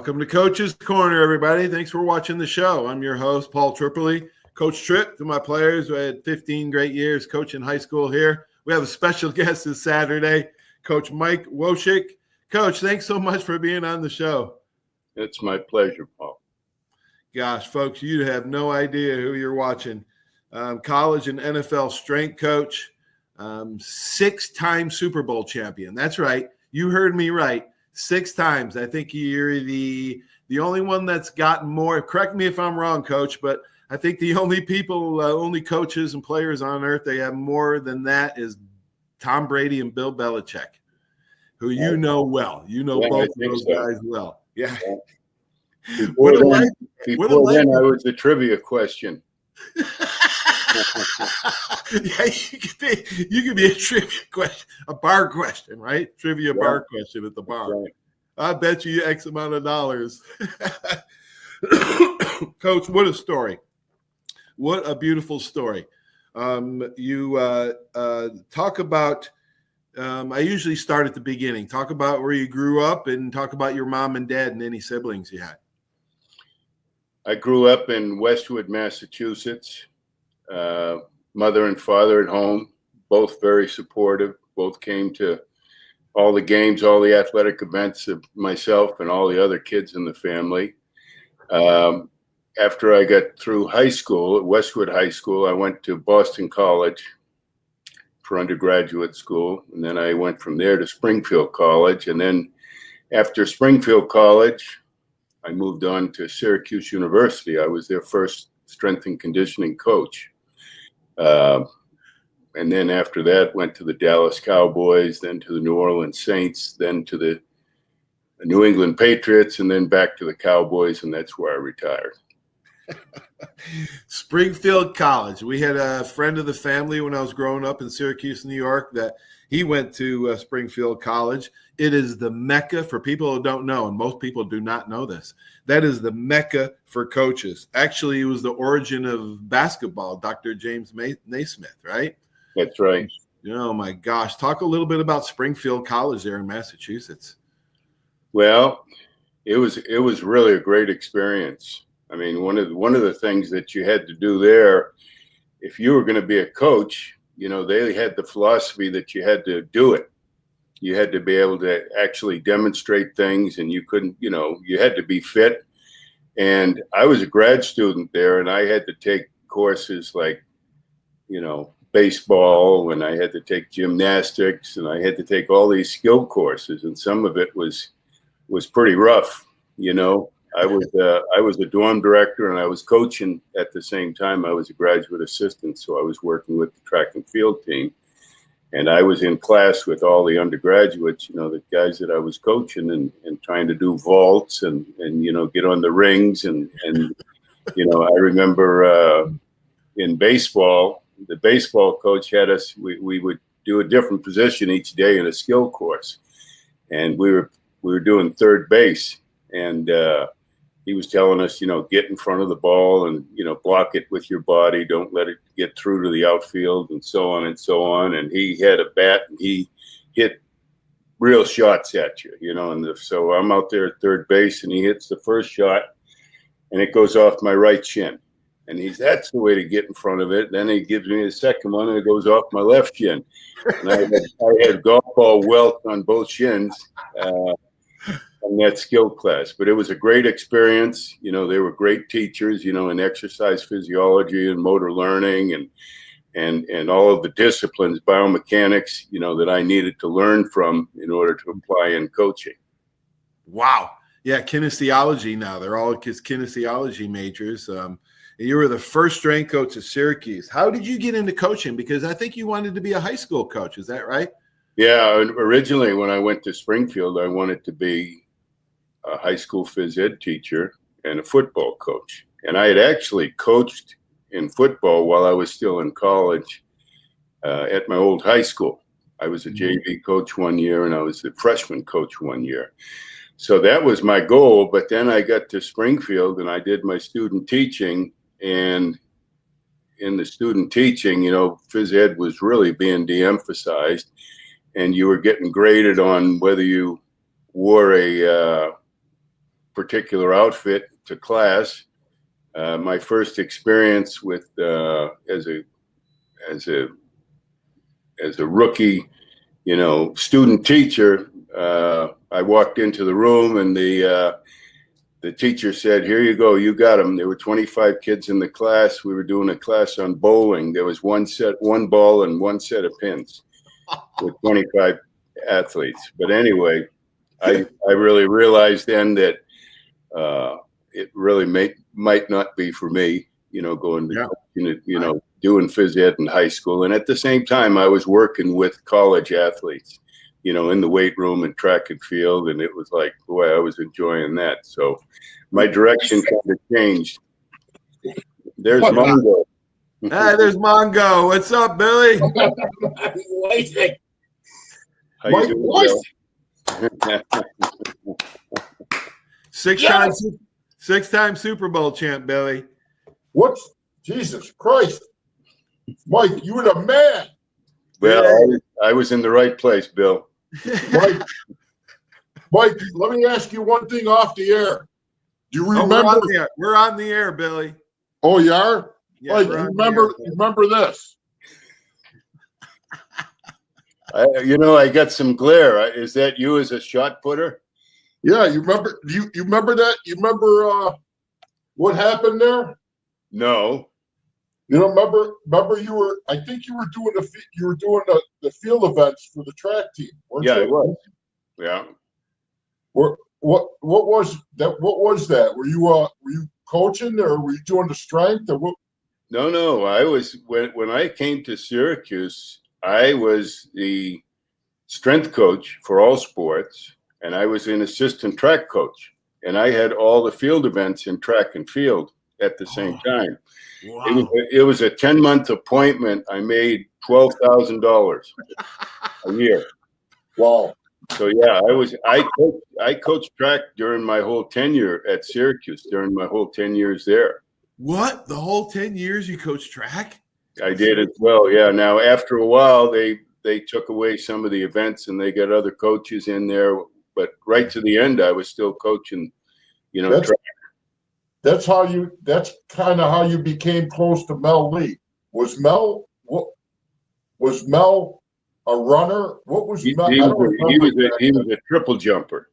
Welcome to Coach's Corner, everybody. Thanks for watching the show. I'm your host, Paul Tripoli. Coach Tripp, to my players. We had 15 great years coaching high school here. We have a special guest this Saturday, Coach Mike Woicik. Coach, thanks so much for being on the show. It's my pleasure, Paul. Gosh, folks, you have no idea who you're watching. College and NFL strength coach, 6-time Super Bowl champion. That's right. You heard me right. 6 times. I think you're the only one that's gotten more. Correct me if I'm wrong, Coach, but I think the only people, only coaches and players on earth they have more than that is Tom Brady and Bill Belichick, who you know well. You know both of those guys well. Yeah. Before then, I was a trivia question. Yeah, you could be a trivia question, a bar question, right? Trivia bar question at the bar. Right. I bet you X amount of dollars. Coach, what a story. What a beautiful story. You talk about, I usually start at the beginning. Talk about where you grew up and talk about your mom and dad and any siblings you had. I grew up in Westwood, Massachusetts. Mother and father at home, both very supportive. Both came to all the games, all the athletic events of myself and all the other kids in the family. After I got through high school, at Westwood High School, I went to Boston College for undergraduate school. And then I went from there to Springfield College. And then after Springfield College, I moved on to Syracuse University. I was their first strength and conditioning coach. And then after that, went to the Dallas Cowboys, then to the New Orleans Saints, then to the New England Patriots, and then back to the Cowboys, and that's where I retired. Springfield College. We had a friend of the family when I was growing up in Syracuse, New York, that he went to Springfield College. It is the Mecca for people who don't know, and most people do not know this. That is the Mecca for coaches. Actually, it was the origin of basketball, Dr. James Naismith, right? That's right. Oh, my gosh. Talk a little bit about Springfield College there in Massachusetts. Well, it was really a great experience. I mean, one of the things that you had to do there, if you were going to be a coach, you know, they had the philosophy that you had to do it. You had to be able to actually demonstrate things, and you couldn't, you know, you had to be fit. And I was a grad student there, and I had to take courses like, you know, baseball, and I had to take gymnastics, and I had to take all these skill courses, and some of it was pretty rough, you know. I was a dorm director, and I was coaching at the same time. I was a graduate assistant, so I was working with the track and field team, and I was in class with all the undergraduates, you know, the guys that I was coaching, and trying to do vaults and you know, get on the rings, and you know, I remember in baseball, the baseball coach had us. We would do a different position each day in a skill course, and we were doing third base, and he was telling us, you know, get in front of the ball and, you know, block it with your body. Don't let it get through to the outfield, and so on and so on. And he had a bat, and he hit real shots at you, you know. And so I'm out there at third base, and he hits the first shot, and it goes off my right shin. And that's the way to get in front of it. Then he gives me the second one, and it goes off my left shin. And I had golf ball welt on both shins. In that skill class, but it was a great experience. You know, they were great teachers, you know, in exercise physiology and motor learning and all of the disciplines, biomechanics, you know, that I needed to learn from in order to apply in coaching. Wow. Yeah. Kinesiology now. They're all kinesiology majors. You were the first strength coach at Syracuse. How did you get into coaching? Because I think you wanted to be a high school coach. Is that right? Yeah. Originally, when I went to Springfield, I wanted to be a high school phys ed teacher and a football coach. And I had actually coached in football while I was still in college at my old high school. I was a JV coach one year, and I was the freshman coach one year. So that was my goal. But then I got to Springfield, and I did my student teaching. And in the student teaching, you know, phys ed was really being de-emphasized, and you were getting graded on whether you wore a particular outfit to class. My first experience with as a rookie, student teacher, I walked into the room and the teacher said, "Here you go, you got them." There were 25 kids in the class. We were doing a class on bowling. There was one ball and one set of pins with 25 athletes. But anyway, I really realized then that it really might not be for me, going to, doing phys ed in high school. And at the same time, I was working with college athletes, in the weight room and track and field. And it was like, boy, I was enjoying that. So my direction kind of changed. There's Mongo. Hey, there's Mongo. What's up, Billy? Woicik. How you doing, Bill? Six-time Super Bowl champ, Billy. What's Jesus Christ? Mike, you were the man. Well, I was in the right place, Bill. Mike, let me ask you one thing off the air. Do you remember? We're on the air, Billy. Oh, you are? Yeah, Mike, remember this? I got some glare. Is that you as a shot putter? Yeah, you remember? You remember that? You remember what happened there? No. You don't remember? You were. I think you were doing the field events for the track team. Weren't you? Yeah, it was. Yeah. What was that? What was that? Were you coaching or were you doing the strength or what? No. I was when I came to Syracuse, I was the strength coach for all sports, and I was an assistant track coach, and I had all the field events in track and field at the same time. Wow. It was a 10-month appointment. I made $12,000 a year. Wow. So yeah, I coached track during my whole tenure at Syracuse, during my whole 10 years there. What? The whole 10 years you coached track? I did as well. Yeah. Now after a while, they took away some of the events and they got other coaches in there. But right to the end, I was still coaching, track. That's kind of how you became close to Mel Lee. Was Mel a runner? What was Mel? He was a triple jumper.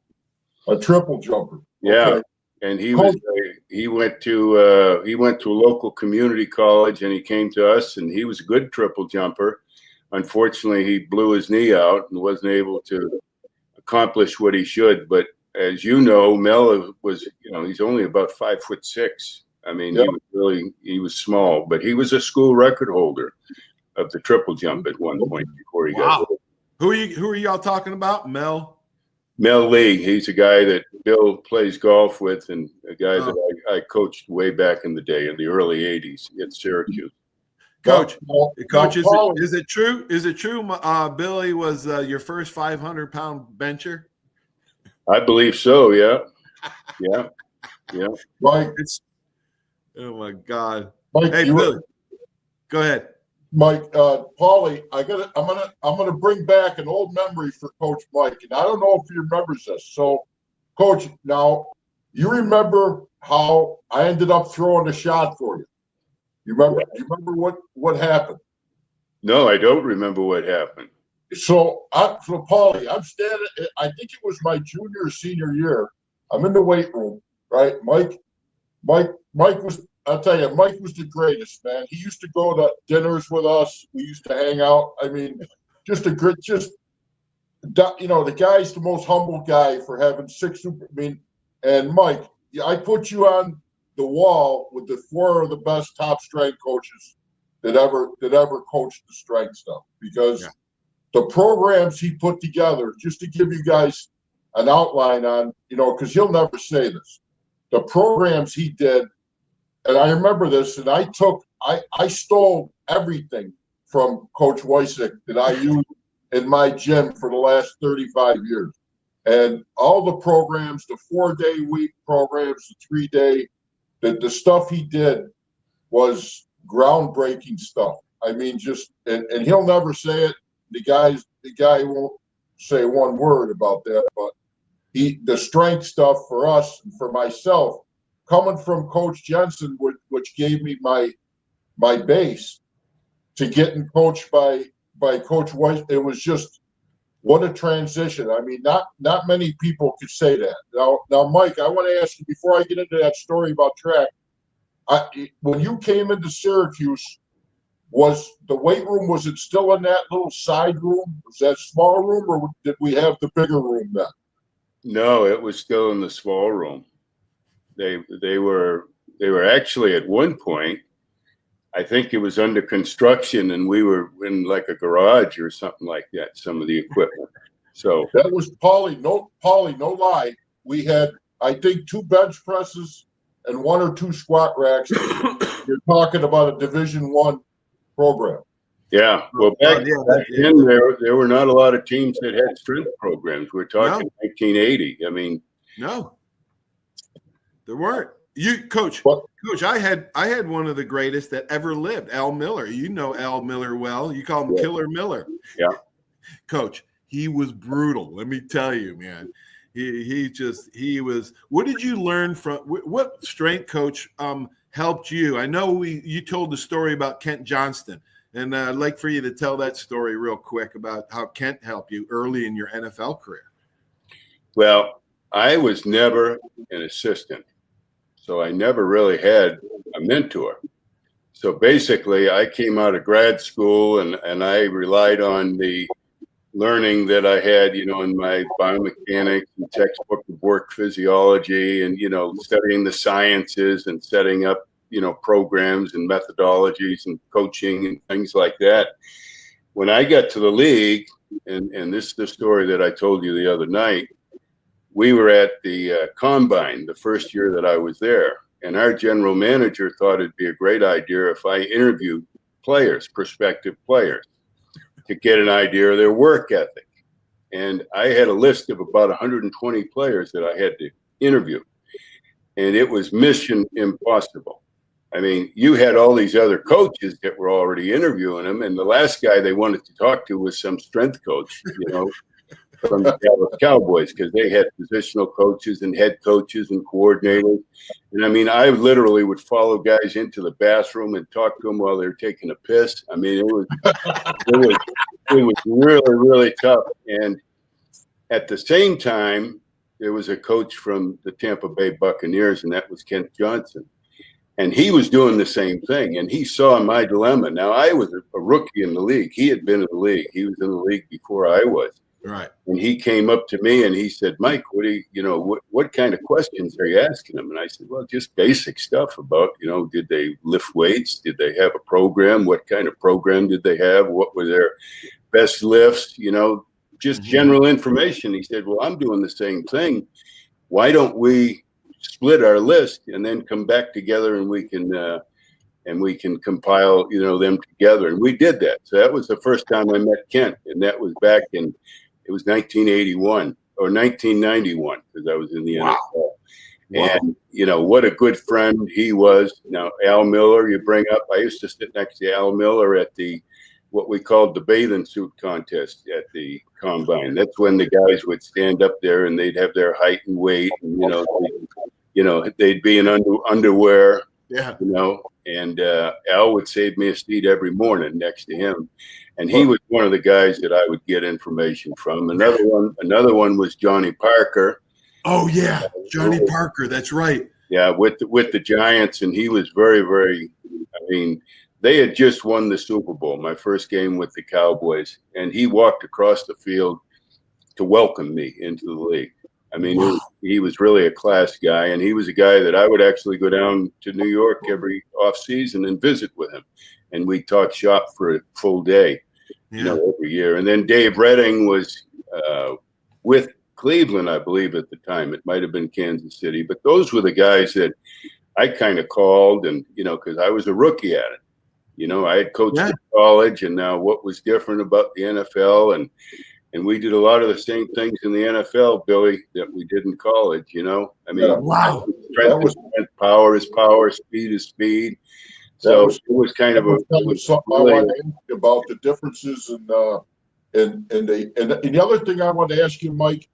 A triple jumper. Yeah. Okay. And he went to a local community college, and he came to us, and he was a good triple jumper. Unfortunately, he blew his knee out and wasn't able to accomplish what he should. But as you know, Mel was, he's only about 5'6". I mean, Yep. he was small, but he was a school record holder of the triple jump at one point before he got old. Who are y'all talking about? Mel Lee. He's a guy that Bill plays golf with, and a guy that I coached way back in the day, in the early '80s at Syracuse. Coach, Paul, is it true? Is it true? Billy was your first 500-pound bencher. I believe so. Yeah. Mike, Oh my God. Mike, Hey, Billy, go ahead. Mike, Paulie, I'm gonna bring back an old memory for Coach Mike, and I don't know if he remembers this. So, Coach, now you remember how I ended up throwing the shot for you. You remember what happened? No, I don't remember what happened. So Paulie, I'm standing. I think it was my junior or senior year. I'm in the weight room, right? Mike was. I'll tell you, Mike was the greatest, man. He used to go to dinners with us. We used to hang out. I mean, the guy's the most humble guy for having and Mike, I put you on the wall with the 4 of the best top strength coaches that ever coached the strength stuff, because the programs he put together, just to give you guys an outline on, because he'll never say this, the programs he did. And I remember this, and I stole everything from Coach Woicik that I used in my gym for the last 35 years. And all the programs, the 4-day week programs, the 3-day, the stuff he did was groundbreaking stuff. I mean, and he'll never say it. The guy won't say one word about that, but the strength stuff for us and for myself, coming from Coach Jensen, which gave me my base, to getting coached by Coach Weiss, it was just what a transition. I mean, not many people could say that. Now, Mike, I want to ask you before I get into that story about track. When you came into Syracuse, was the weight room, was it still in that little side room? Was that small room, or did we have the bigger room then? No, it was still in the small room. They were actually at one point, I think it was under construction, and we were in like a garage or something like that, some of the equipment. So that was Paulie, no lie. We had, I think, 2 bench presses and 1 or 2 squat racks. You're talking about a Division I program. Yeah, well, back then there were not a lot of teams that had strength programs. We're talking 1980. I mean, no, there weren't. Coach, I had one of the greatest that ever lived, Al Miller. You know Al Miller well. You call him Killer Miller. Yeah, Coach, he was brutal. Let me tell you, man. He was. What did you learn from? What strength coach helped you? I know you told the story about Kent Johnston. And I'd like for you to tell that story real quick about how Kent helped you early in your NFL career. Well, I was never an assistant, so I never really had a mentor. So basically, I came out of grad school and I relied on the learning that I had, in my biomechanics and textbook of work physiology and, studying the sciences and setting up programs and methodologies and coaching and things like that. When I got to the league, and this is the story that I told you the other night, we were at the Combine the first year that I was there. And our general manager thought it'd be a great idea if I interviewed prospective players, to get an idea of their work ethic. And I had a list of about 120 players that I had to interview. And it was mission impossible. I mean, you had all these other coaches that were already interviewing them, and the last guy they wanted to talk to was some strength coach, from the Dallas Cowboys, because they had positional coaches and head coaches and coordinators. And I mean, I literally would follow guys into the bathroom and talk to them while they were taking a piss. I mean, it was really, really tough. And at the same time, there was a coach from the Tampa Bay Buccaneers, and that was Kent Johnson. And he was doing the same thing, and he saw my dilemma. Now, I was a rookie in the league. He had been in the league. He was in the league before I was. Right. And he came up to me and he said, "Mike, what kind of questions are you asking him?" And I said, "Well, just basic stuff about, did they lift weights? Did they have a program? What kind of program did they have? What were their best lifts? Just general information." He said, "Well, I'm doing the same thing. Why don't we split our list and then come back together and we can compile, them together?" And we did that. So that was the first time I met Kent, and that was back in, it was 1981 or 1991, because I was in the NFL. And, what a good friend he was. Now, Al Miller, you bring up, I used to sit next to Al Miller at what we called the bathing suit contest at the Combine. That's when the guys would stand up there and they'd have their height and weight, and, they'd be in underwear, and Al would save me a seat every morning next to him. And he was one of the guys that I would get information from. Another one was Johnny Parker. Oh yeah, Johnny Parker. That's right. Yeah, with the Giants, and he was very, very. I mean, they had just won the Super Bowl, my first game with the Cowboys, and he walked across the field to welcome me into the league. I mean, he was really a class guy, and he was a guy that I would actually go down to New York every off season and visit with him, and we'd talk shop for a full day, every year. And then Dave Redding was with Cleveland, I believe, at the time. It might have been Kansas City, but those were the guys that I kind of called, and because I was a rookie at it. I had coached in college, and now what was different about the NFL, and we did a lot of the same things in the NFL, Billy, that we did in college. I mean, strength is strength, power is power, speed is speed. So it was kind of something I want to ask you about the differences and the other thing I want to ask you, Mike,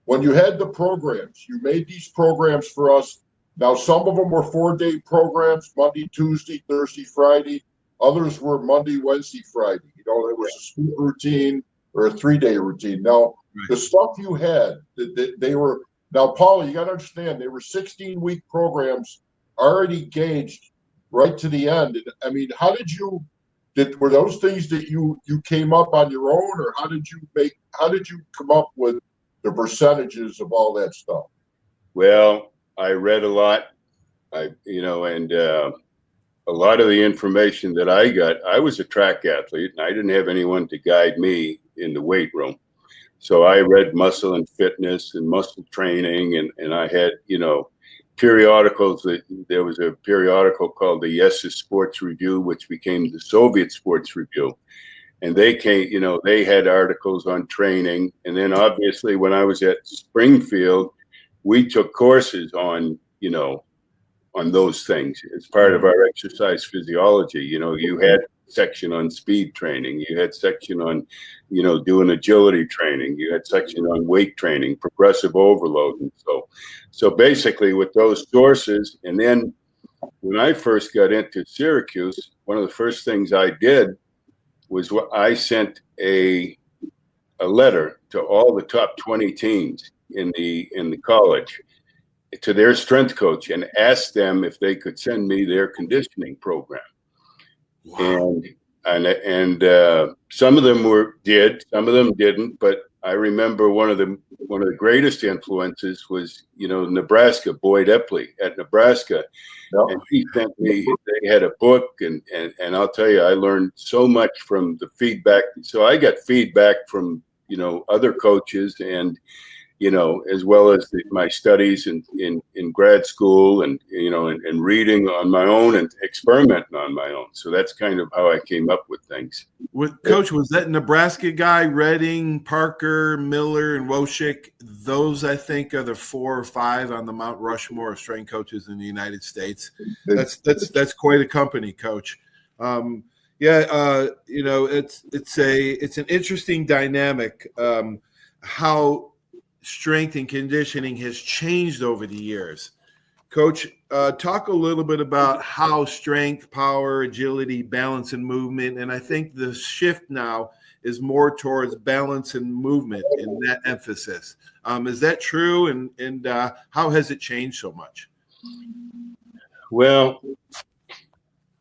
when you had the programs, you made these programs for us. Now, some of them were 4-day programs, Monday, Tuesday, Thursday, Friday. Others were Monday, Wednesday, Friday. You know, there was a school routine or a 3-day routine. Now, the stuff you had, they were, now, Paul, you got to understand, they were 16-week programs already gauged right to the end. And, I mean, were those things that you came up on your own, or how did you come up with the percentages of all that stuff? Well, I read a lot, and a lot of the information that I got, I was a track athlete and I didn't have anyone to guide me in the weight room. So I read Muscle and Fitness and Muscle Training, and I had, periodicals. There was a periodical called the Yes Sports Review, which became the Soviet Sports Review. And they they had articles on training. And then obviously when I was at Springfield, we took courses on those things as part of our exercise physiology. You had section on speed training, you had section on, doing agility training, you had section on weight training, progressive overload. And so basically with those sources, and then when I first got into Syracuse, one of the first things I did was I sent a letter to all the top 20 teams in the college, to their strength coach, and asked them if they could send me their conditioning program. Wow. And some of them did, some of them didn't. But I remember one of the greatest influences was Nebraska, Boyd Epley at Nebraska. Yep. And he sent me. They had a book, and I'll tell you, I learned so much from the feedback. So I got feedback from other coaches, and as well as my studies in grad school, and and reading on my own and experimenting on my own. So that's kind of how I came up with things. Coach, was that Nebraska guy, Redding, Parker, Miller, and Woicik? Those, I think, are the 4 or 5 on the Mount Rushmore of strength coaches in the United States. That's quite a company, Coach. It's an interesting dynamic, how strength and conditioning has changed over the years. Coach, talk a little bit about how strength, power, agility, balance, and movement, and I think the shift now is more towards balance and movement in that emphasis. Is that true, and how has it changed so much? Well,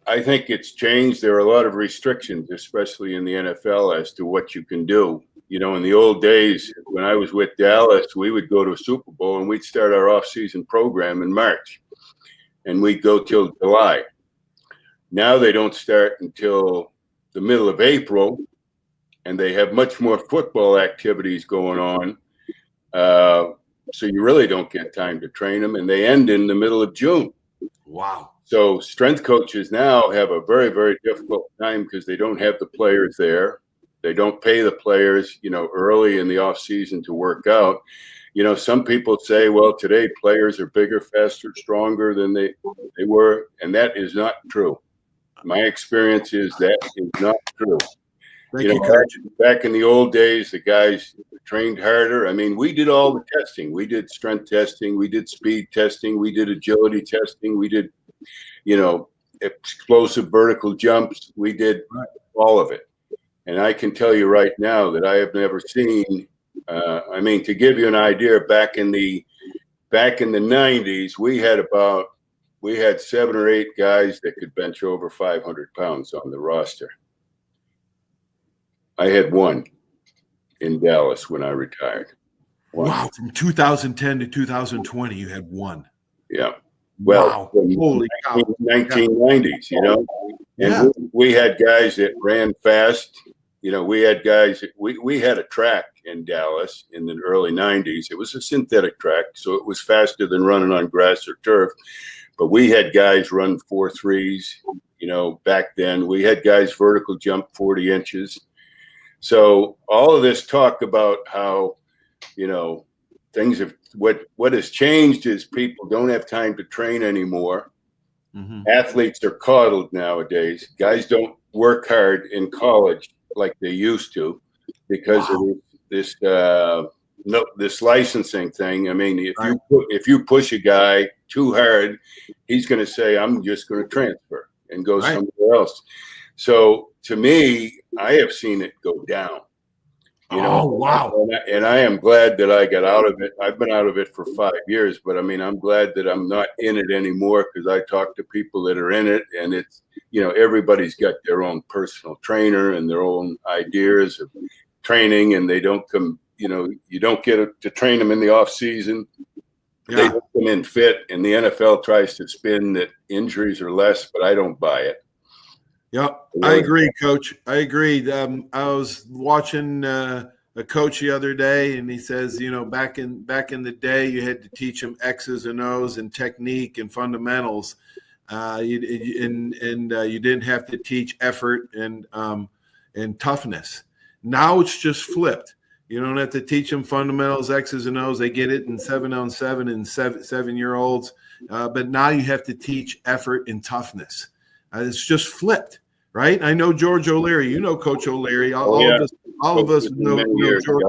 I think it's changed. There are a lot of restrictions, especially in the NFL, as to what you can do. In the old days, when I was with Dallas, we would go to a Super Bowl and we'd start our off-season program in March, and we'd go till July. Now they don't start until the middle of April, and they have much more football activities going on. So you really don't get time to train them, and they end in the middle of June. Wow. So strength coaches now have a very, very difficult time because they don't have the players there. They don't pay the players, early in the off season to work out. Some people say, well, today players are bigger, faster, stronger than they were. And that is not true. My experience is that is not true. Back in the old days, the guys trained harder. I mean, we did all the testing. We did strength testing. We did speed testing. We did agility testing. We did, explosive vertical jumps. We did all of it. And I can tell you right now that I have never seen. To give you an idea, back in the 90s, we had 7 or 8 guys that could bench over 500 pounds on the roster. I had one in Dallas when I retired. One. Wow! From 2010 to 2020, you had one. Yeah. Well, wow. Holy cow. 1990s, And we had guys that ran fast. We had guys. We had a track in Dallas in the early 90s. It was a synthetic track, so it was faster than running on grass or turf. But we had guys run 4.3s. Back then we had guys vertical jump 40 inches. So all of this talk about how, things have what has changed is people don't have time to train anymore. Mm-hmm. Athletes are coddled nowadays. Guys don't work hard in college like they used to because of this no, this licensing thing. I mean, if you push a guy too hard, he's going to say, "I'm just going to transfer and go somewhere else." So to me, I have seen it go down. Wow! And I am glad that I got out of it. I've been out of it for 5 years, but I mean, I'm glad that I'm not in it anymore because I talk to people that are in it, and it's everybody's got their own personal trainer and their own ideas of training, and they don't come. You don't get to train them in the off season. Yeah. They don't come in fit, and the NFL tries to spin that injuries are less, but I don't buy it. Yep, I agree, Coach. I agree. I was watching a coach the other day, and he says, back in the day, you had to teach them X's and O's and technique and fundamentals. You didn't have to teach effort and toughness. Now it's just flipped. You don't have to teach them fundamentals, X's and O's. They get it in 7-on-7 and 7-year-olds. But now you have to teach effort and toughness. It's just flipped, right? I know George O'Leary. You know Coach O'Leary. All of us know George.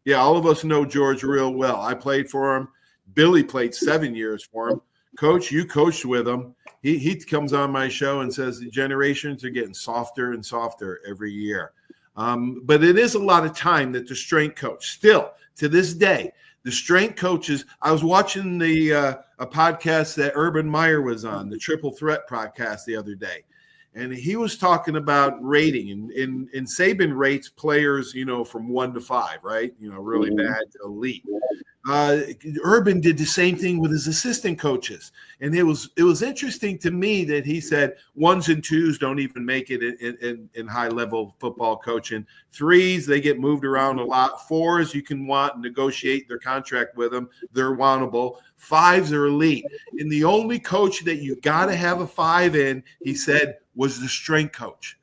Yeah, all of us know George real well. I played for him. Billy played 7 years for him. Coach, you coached with him. He comes on my show and says the generations are getting softer and softer every year. But it is a lot of time that the strength coach, still to this day, the strength coaches. I was watching a podcast that Urban Meyer was on, the Triple Threat podcast the other day, and he was talking about rating. And Saban rates players, from 1 to 5, right? Really bad to elite. Urban did the same thing with his assistant coaches, and it was interesting to me that he said 1s and 2s don't even make it in high level football coaching. 3s, they get moved around a lot. 4s, you can want and negotiate their contract with them; they're wantable. 5s are elite, and the only coach that you got to have a 5 in, he said, was the strength coach.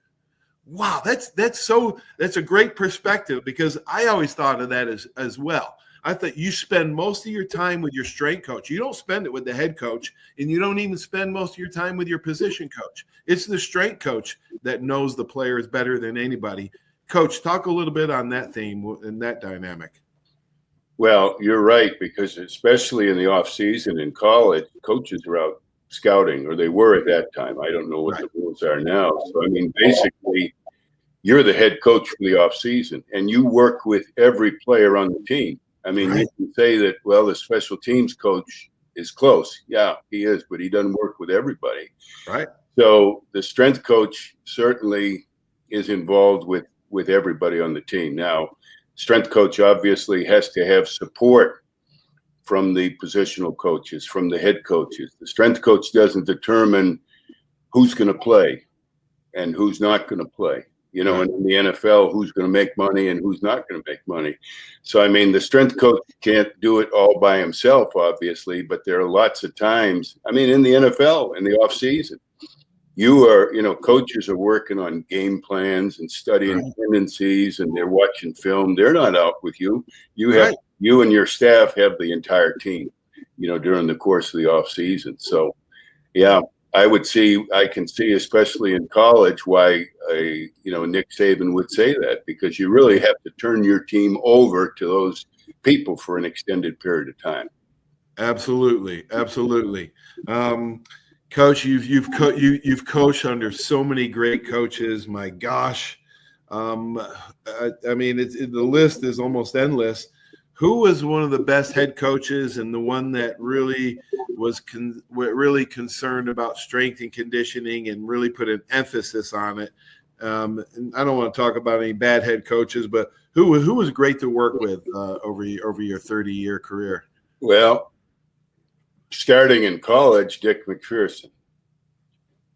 Wow, that's a great perspective, because I always thought of that as well. I thought you spend most of your time with your strength coach. You don't spend it with the head coach, and you don't even spend most of your time with your position coach. It's the strength coach that knows the players better than anybody. Coach, talk a little bit on that theme and that dynamic. Well, you're right, because especially in the off season in college, coaches are out scouting, or they were at that time. I don't know what the rules are now. So, I mean, basically, you're the head coach for the off season, and you work with every player on the team. I mean, you can say that, well, the special teams coach is close. Yeah, he is, but he doesn't work with everybody. Right. So the strength coach certainly is involved with everybody on the team. Now, strength coach obviously has to have support from the positional coaches, from the head coaches. The strength coach doesn't determine who's going to play and who's not going to play. And in the NFL, who's going to make money and who's not going to make money. So, I mean, the strength coach can't do it all by himself, obviously, but there are lots of times, I mean, in the NFL, in the off season, coaches are working on game plans and studying tendencies, and they're watching film. They're not out with you. You and your staff have the entire team, during the course of the off season. So, yeah. I can see, especially in college, why Nick Saban would say that, because you really have to turn your team over to those people for an extended period of time. Absolutely. Coach, you've coached under so many great coaches. My gosh, I mean, the list is almost endless. Who was one of the best head coaches and the one that really was really concerned about strength and conditioning and really put an emphasis on it? And I don't want to talk about any bad head coaches, but who was great to work with over your 30-year career? Well, starting in college, Dick McPherson.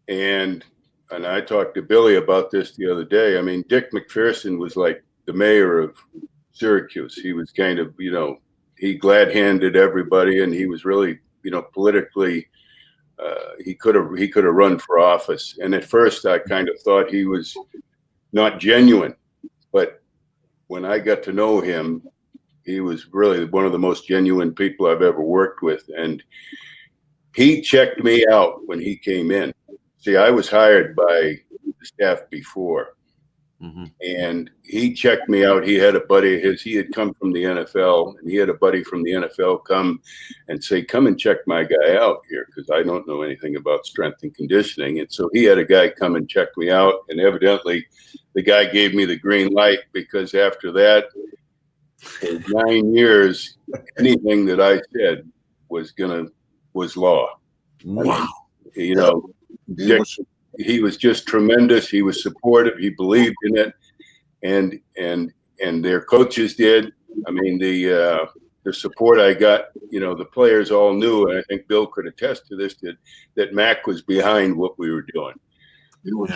And I talked to Billy about this the other day. I mean, Dick McPherson was like the mayor of Syracuse. He was kind of, he glad-handed everybody, and he was really, politically, he could have run for office. And at first, I kind of thought he was not genuine, but when I got to know him, he was really one of the most genuine people I've ever worked with. And he checked me out when he came in. See, I was hired by the staff before, Mm-hmm. And he checked me out. He had a buddy of his. He had come from the NFL, and he had a buddy from the NFL come and say, "Come and check my guy out here, because I don't know anything about strength and conditioning." And so he had a guy come and check me out, and evidently the guy gave me the green light, because after that, for 9 years, anything that I said was law. Wow. I mean, you know, he was just tremendous. He was supportive. He believed in it, and their coaches did. I mean, the support I got, you know, the players all knew, and I think Bill could attest to this, that Mac was behind what we were doing. It was,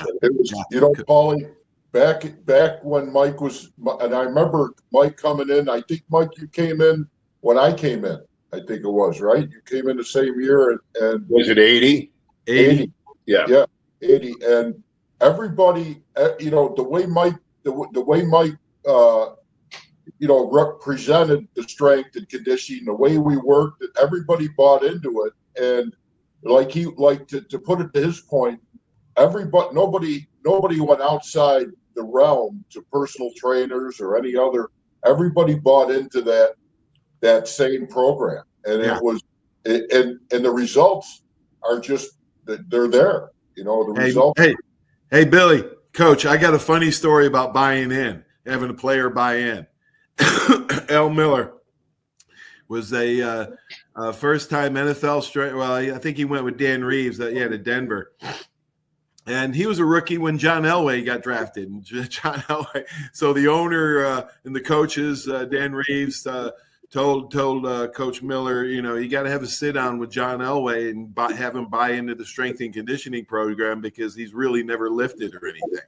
you know, Paulie, back when Mike was, and I remember Mike coming in. I think, Mike, you came in when I came in. I think it was, right? You came in the same year, and was it 80? 80. Yeah. 80. And everybody, you know, the way Mike, you know, represented the strength and conditioning, the way we worked, everybody bought into it. And to put it to his point, nobody went outside the realm to personal trainers or any other. Everybody bought into that same program, and it was, and the results are just, they're there. You know, the results. Hey, Billy, Coach, I got a funny story about buying in, having a player buy in. Al Miller was a first-time NFL straight. Well, I think he went with Dan Reeves to Denver. And he was a rookie when John Elway got drafted. And John Elway, so the owner and the coaches, Dan Reeves, told Coach Miller, you know, you got to have a sit down with John Elway and have him buy into the strength and conditioning program, because he's really never lifted or anything.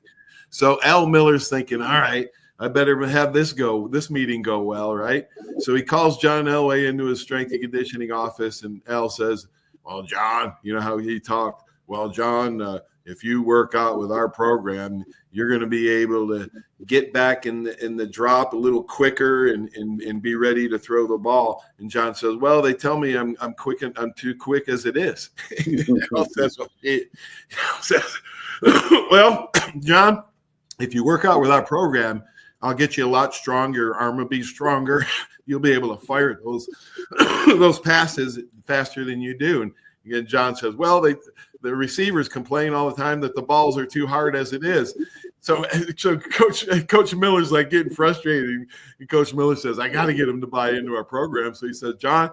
So Al Miller's thinking, all right, I better have this meeting go well, right? So he calls John Elway into his strength and conditioning office, and Al says, well, John, you know how he talked. Well, John, if you work out with our program, you're going to be able to get back in the drop a little quicker and be ready to throw the ball. And John says, well, they tell me I'm quick, and I'm too quick as it is. Well, John, if you work out with our program, I'll get you a lot stronger. Your arm will be stronger. You'll be able to fire those passes faster than you do. And again, John says, well, the receivers complain all the time that the balls are too hard as it is. So Coach Miller's like getting frustrated. And Coach Miller says, I got to get him to buy into our program. So he says, John,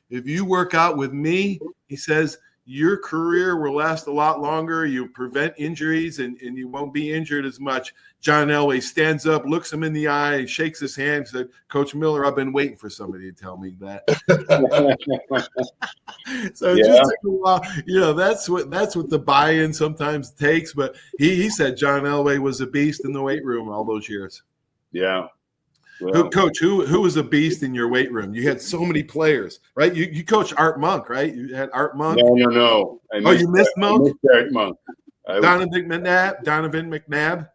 if you work out with me, he says, your career will last a lot longer. You prevent injuries, and you won't be injured as much. John Elway stands up, looks him in the eye, shakes his hand, said, Coach Miller, I've been waiting for somebody to tell me that. So it just took a while. You know, that's what the buy-in sometimes takes. But he said John Elway was a beast in the weight room all those years. Yeah. Well, Coach, who was a beast in your weight room? You had so many players, right? You coached Art Monk, right? You had Art Monk. No. You missed Monk? I missed Art Monk. Donovan McNabb.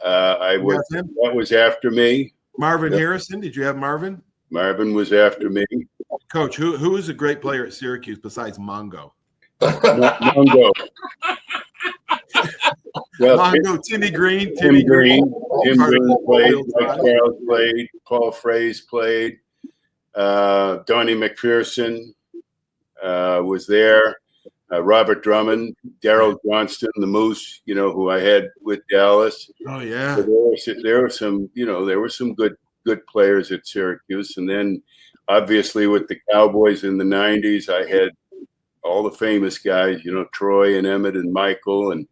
That was after me. Marvin Harrison. Did you have Marvin? Marvin was after me. Coach, who was a great player at Syracuse besides Mongo? Mongo. Well, Mongo, Timmy Green. Tim Green played. Mike Charles played. Paul Fraze played. Donnie McPherson was there. Robert Drummond, Darrell Johnston, the Moose, you know, who I had with Dallas. Oh yeah. So there were some good players at Syracuse, and then obviously with the Cowboys in the '90s, I had all the famous guys, you know, Troy and Emmett and Michael and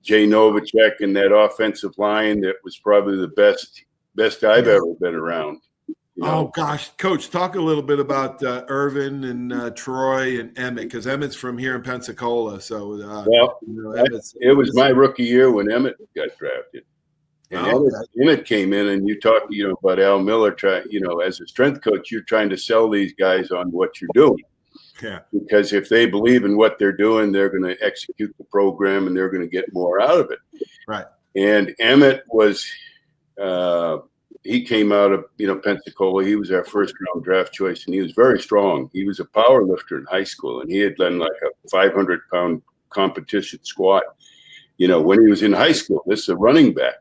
Jay Novacek, and that offensive line that was probably the best I've ever been around. You know? Oh gosh, Coach, talk a little bit about Irvin and Troy and Emmett, because Emmett's from here in Pensacola. So it was my rookie year when Emmett got drafted, and Emmett came in, and you talk, you know, about Al Miller. As a strength coach, you're trying to sell these guys on what you're doing. Yeah. Because if they believe in what they're doing, they're going to execute the program, and they're going to get more out of it. Right. And Emmett was. He came out of, you know, Pensacola. He was our first round draft choice, and he was very strong. He was a power lifter in high school, and he had done like a 500-pound competition squat. when he was in high school. This is a running back.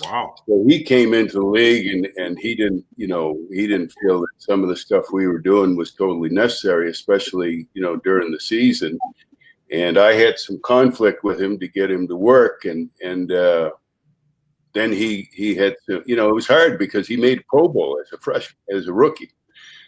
Wow. So he came into the league and he didn't feel that some of the stuff we were doing was totally necessary, especially, during the season. And I had some conflict with him to get him to work. And then he had to, it was hard because he made Pro Bowl as a rookie.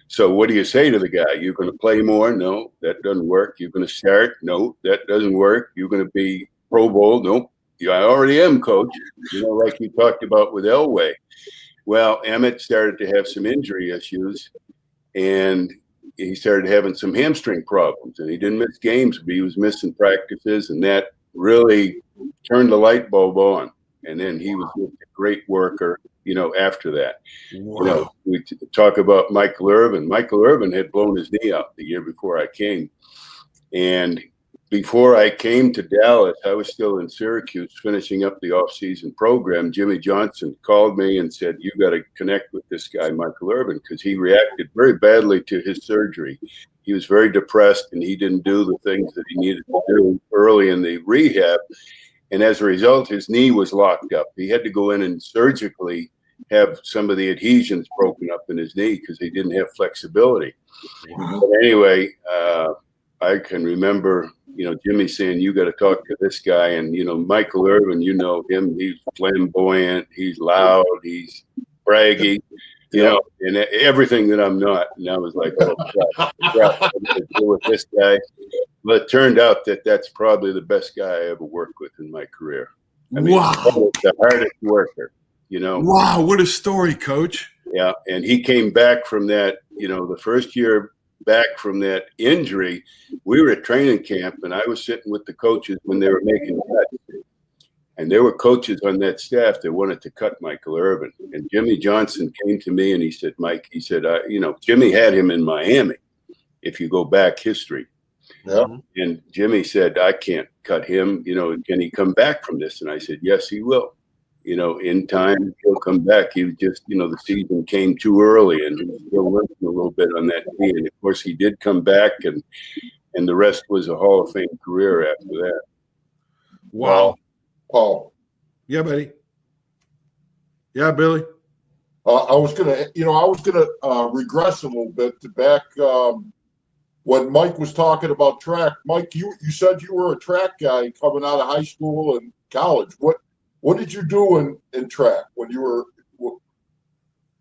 So what do you say to the guy? You're going to play more? No, that doesn't work. You're going to start? No, that doesn't work. You're going to be Pro Bowl? Nope. I already am, coach, like you talked about with Elway. Well, Emmett started to have some injury issues, and he started having some hamstring problems, and he didn't miss games, but he was missing practices, and that really turned the light bulb on. And then he was a great worker, after that. Wow. We talk about Michael Irvin. Michael Irvin had blown his knee out the year before I came. And before I came to Dallas, I was still in Syracuse finishing up the off-season program. Jimmy Johnson called me and said, you got to connect with this guy, Michael Irvin, because he reacted very badly to his surgery. He was very depressed, and he didn't do the things that he needed to do early in the rehab. And as a result, his knee was locked up. He had to go in and surgically have some of the adhesions broken up in his knee because he didn't have flexibility. Wow. But anyway, I can remember, Jimmy saying, you got to talk to this guy. And, Michael Irvin, him, he's flamboyant, he's loud, he's braggy, and everything that I'm not. And I was like, oh, crap, what am I gonna do with this guy? But it turned out that that's probably the best guy I ever worked with in my career. I mean, wow. The hardest worker, Wow, what a story, Coach. Yeah, and he came back from that, the first year back from that injury, we were at training camp, and I was sitting with the coaches when they were making cuts. And there were coaches on that staff that wanted to cut Michael Irvin. And Jimmy Johnson came to me and he said, Mike, Jimmy had him in Miami, if you go back history. Yeah. And Jimmy said, I can't cut him. Can he come back from this? And I said, yes, he will. In time, he'll come back. He was just, the season came too early, and he was still limping a little bit on that knee. And, of course, he did come back, and the rest was a Hall of Fame career after that. Wow. Paul. Yeah, buddy. Yeah, Billy. I was gonna regress a little bit to back when Mike was talking about track. Mike, you said you were a track guy coming out of high school and college. What did you do in track when you were?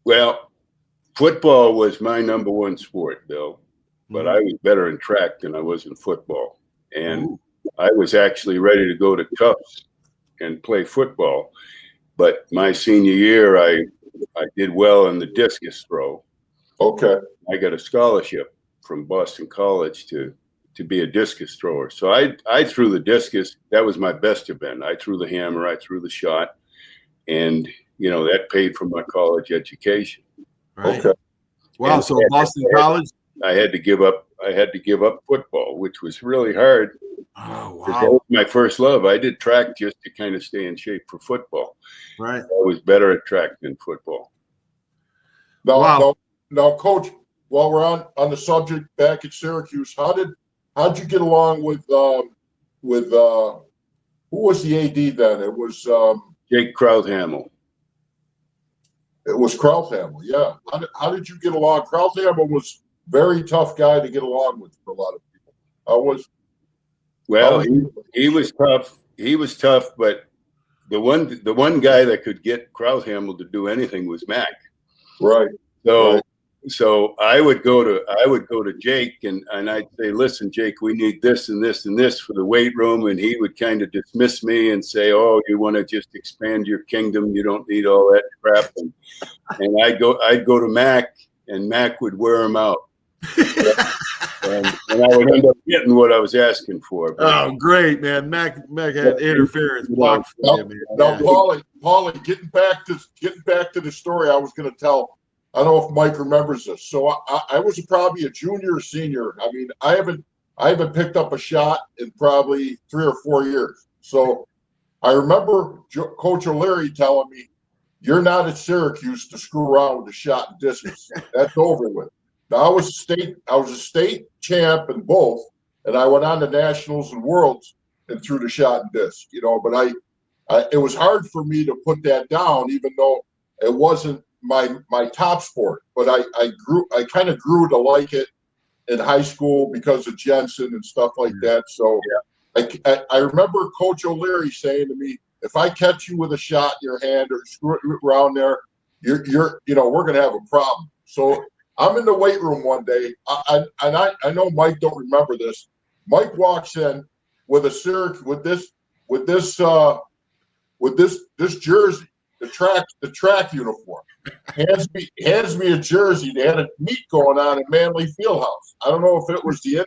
Well, football was my number one sport, Bill, but I was better in track than I was in football, and I was actually ready to go to Tufts and play football. But my senior year, I did well in the discus throw. Okay. I got a scholarship from Boston College to be a discus thrower. So I threw the discus. That was my best event. I threw the hammer, I threw the shot, and that paid for my college education. Right. Okay. Wow. And So Boston College. I had to give up football, which was really hard. Oh, That wow. was my first love. I did track just to kind of stay in shape for football. Right. I was better at track than football. Now, Coach, while we're on the subject back at Syracuse, how'd you get along with who was the AD then? It was Jake Krauthamel. It was Krauthamel, yeah. How did you get along? Krauthamel was a very tough guy to get along with for a lot of people. He was tough. He was tough, but the one guy that could get Krauthamel to do anything was Mac. Right. So I would go to Jake and I'd say, listen, Jake, we need this and this and this for the weight room. And he would kind of dismiss me and say, oh, you want to just expand your kingdom. You don't need all that crap. And I'd go to Mac, and Mac would wear him out. and I would end up getting what I was asking for. Oh, great, man. Mac had interference blocked for you, man. Now, Paulie, getting back to the story I was going to tell. I don't know if Mike remembers this. So I was probably a junior or senior. I mean, I haven't picked up a shot in probably 3 or 4 years. So I remember Coach O'Leary telling me, "You're not at Syracuse to screw around with the shot and distance. That's over with." Now I was a state champ in both, and I went on to nationals and worlds. and threw the shot and disc, but it was hard for me to put that down, even though it wasn't my top sport. But I kind of grew to like it in high school because of Jensen and stuff like that. So I remember Coach O'Leary saying to me, if I catch you with a shot in your hand or screw it around there, we're going to have a problem. So I'm in the weight room one day. I know Mike don't remember this. Mike walks in with this jersey, the track uniform. Hands me a jersey. They had a meet going on at Manley Fieldhouse. I don't know if it was the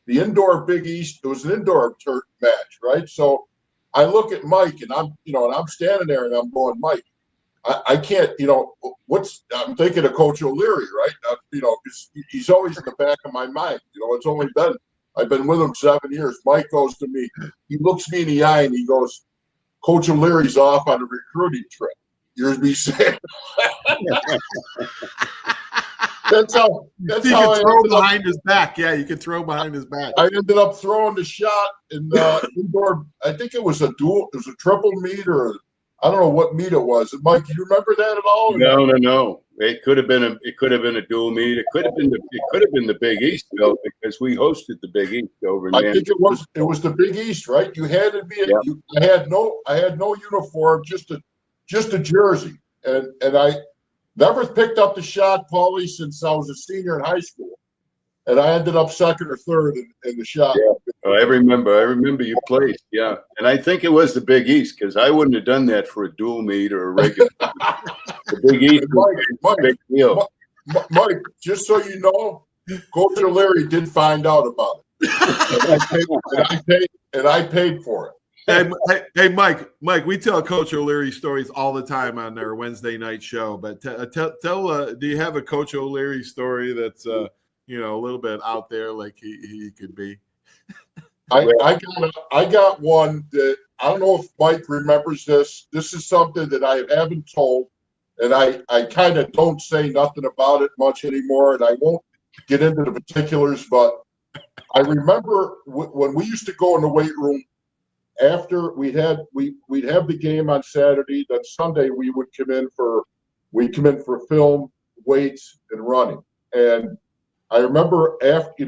indoor Big East. It was an indoor match, right? So I look at Mike, and I'm standing there, and I'm going, Mike, I can't, I'm thinking of Coach O'Leary, right? Because he's always in the back of my mind. I've been with him 7 years. Mike goes to me, he looks me in the eye, and he goes, Coach O'Leary's off on a recruiting trip. Here's me saying. That's how you can throw behind his back. Yeah, you can throw behind his back. I ended up throwing the shot in indoor. I think it was a dual. It was a triple meet, or I don't know what meet it was. Mike, do you remember that at all? No. It could have been a dual meet. It could have been the Big East, though, because we hosted the Big East over in I think it was the Big East, right? You had to be. I had no uniform, just a jersey, and I never picked up the shot, Paulie, since I was a senior in high school, and I ended up second or third in the shot. Yeah. Oh, I remember you played. Yeah, and I think it was the Big East, because I wouldn't have done that for a dual meet or a regular. The Big East was a big deal. Mike, just so you know, Coach O'Leary did find out about it, and I paid for it. Hey, Mike, we tell Coach O'Leary stories all the time on our Wednesday night show. But do you have a Coach O'Leary story that's a little bit out there, like he could be? I got one that I don't know if Mike remembers this. This is something that I haven't told, and I kind of don't say nothing about it much anymore, and I won't get into the particulars. But I remember when we used to go in the weight room. After we'd have the game on Saturday, then Sunday we would come in for film, weights, and running. And I remember after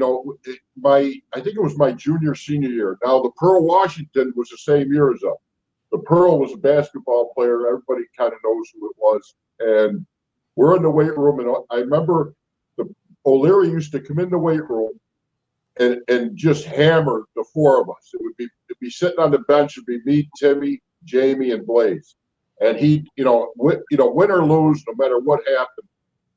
I think it was my senior year. Now the Pearl Washington was the same year as us. The Pearl was a basketball player. Everybody kind of knows who it was. And we're in the weight room, and I remember O'Leary used to come in the weight room and just hammer the four of us. It'd be sitting on the bench. It'd be me, Timmy, Jamie, and Blaze. And he'd, win or lose, no matter what happened,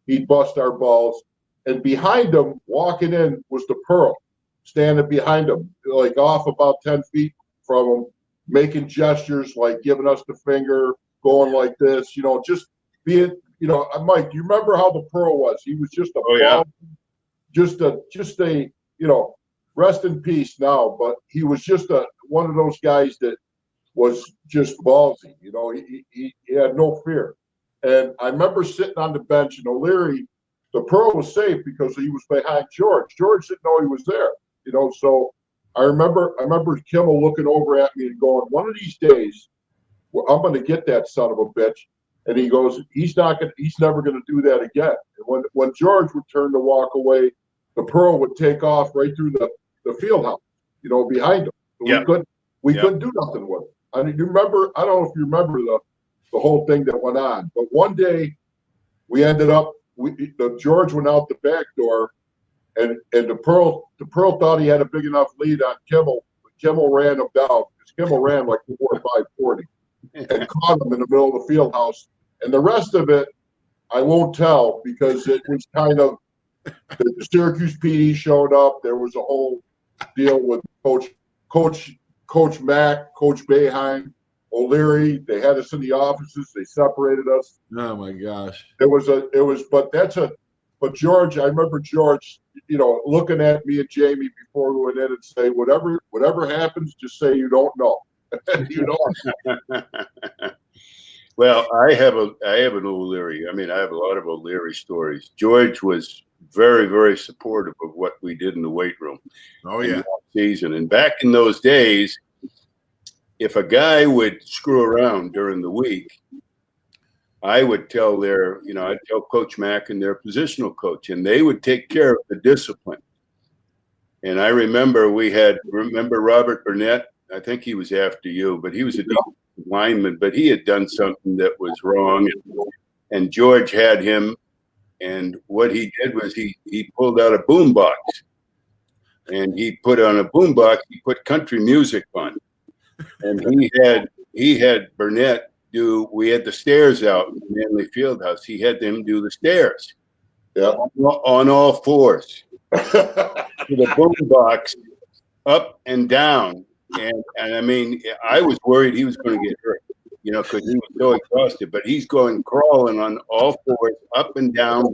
he'd bust our balls. And behind him, walking in, was the Pearl, standing behind him, like off about 10 feet from him, making gestures, like giving us the finger, going like this, just being, Mike, do you remember how the Pearl was? He was just a ball, just a rest in peace now, but he was just one of those guys that was just ballsy. He had no fear. And I remember sitting on the bench, and O'Leary, the Pearl was safe because he was behind George. George didn't know he was there, So I remember Kimmel looking over at me and going, one of these days, I'm going to get that son of a bitch. And he goes, he's never going to do that again. And when George would turn to walk away, the Pearl would take off right through the field house, behind him. So we couldn't do nothing with it. I mean, I don't know if you remember the whole thing that went on, but one day we ended up, George went out the back door, and the Pearl thought he had a big enough lead on Kimmel, but Kimmel ran him down, because Kimmel ran like 4 or 540 and caught him in the middle of the field house. And the rest of it, I won't tell, because it was kind of, the Syracuse PD showed up. There was a whole deal with Coach Mack, Coach Boeheim, O'Leary. They had us in the offices. They separated us. Oh my gosh! But George, I remember George, looking at me and Jamie before we went in and say, whatever happens, just say you don't know. Well, I have an O'Leary. I mean, I have a lot of O'Leary stories. George was very, very supportive of what we did in the weight room. Oh yeah, season. And back in those days, if a guy would screw around during the week, I would tell I'd tell Coach Mack and their positional coach, and they would take care of the discipline. And I remember remember Robert Burnett? I think he was after you, but he was a defensive lineman, but he had done something that was wrong. And George had him, and what he did was he pulled out a boombox, and he put country music on. And he had Burnett we had the stairs out in Manley Fieldhouse. He had them do the stairs. Yeah. On all fours. To the boombox, up and down. And I mean, I was worried he was going to get hurt, because he was so exhausted. But he's going crawling on all fours, up and down,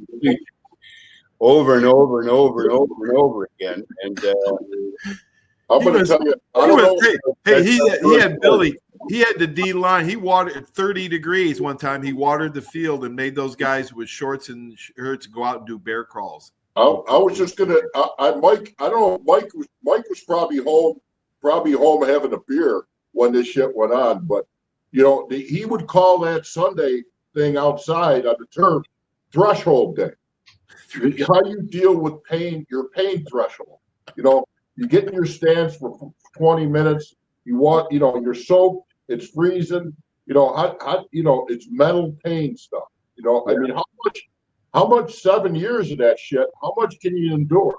over and over and over and over and over again. And I'm going to tell you, I don't know. He had Billy. He had the D line. He watered at 30 degrees one time. He watered the field and made those guys with shorts and shirts go out and do bear crawls. I was just gonna. Mike. I don't know. Mike was probably home having a beer when this shit went on. But he would call that Sunday thing outside on the turf threshold day. How you deal with pain? Your pain threshold. You get in your stance for 20 minutes. You're soaked. It's freezing. It's mental pain stuff. I mean, how much 7 years of that shit? How much can you endure?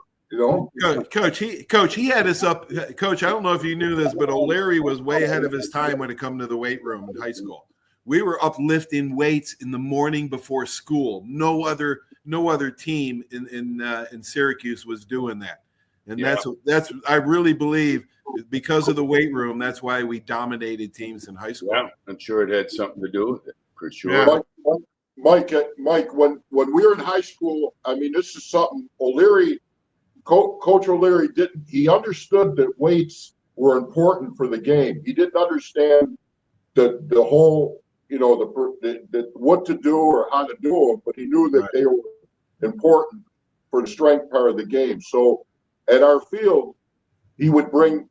Coach, he had us up. Coach, I don't know if you knew this, but O'Leary was way ahead of his time when it come to the weight room in high school. We were up lifting weights in the morning before school. No other team in Syracuse was doing that, and that's I really believe because of the weight room. That's why we dominated teams in high school. Yeah, I'm sure it had something to do with it for sure. Yeah. Mike, when we were in high school, I mean, this is something O'Leary, Coach O'Leary didn't. He understood that weights were important for the game. He didn't understand the whole, the what to do or how to do them, but he knew that they were important for the strength part of the game. So at our field, he would bring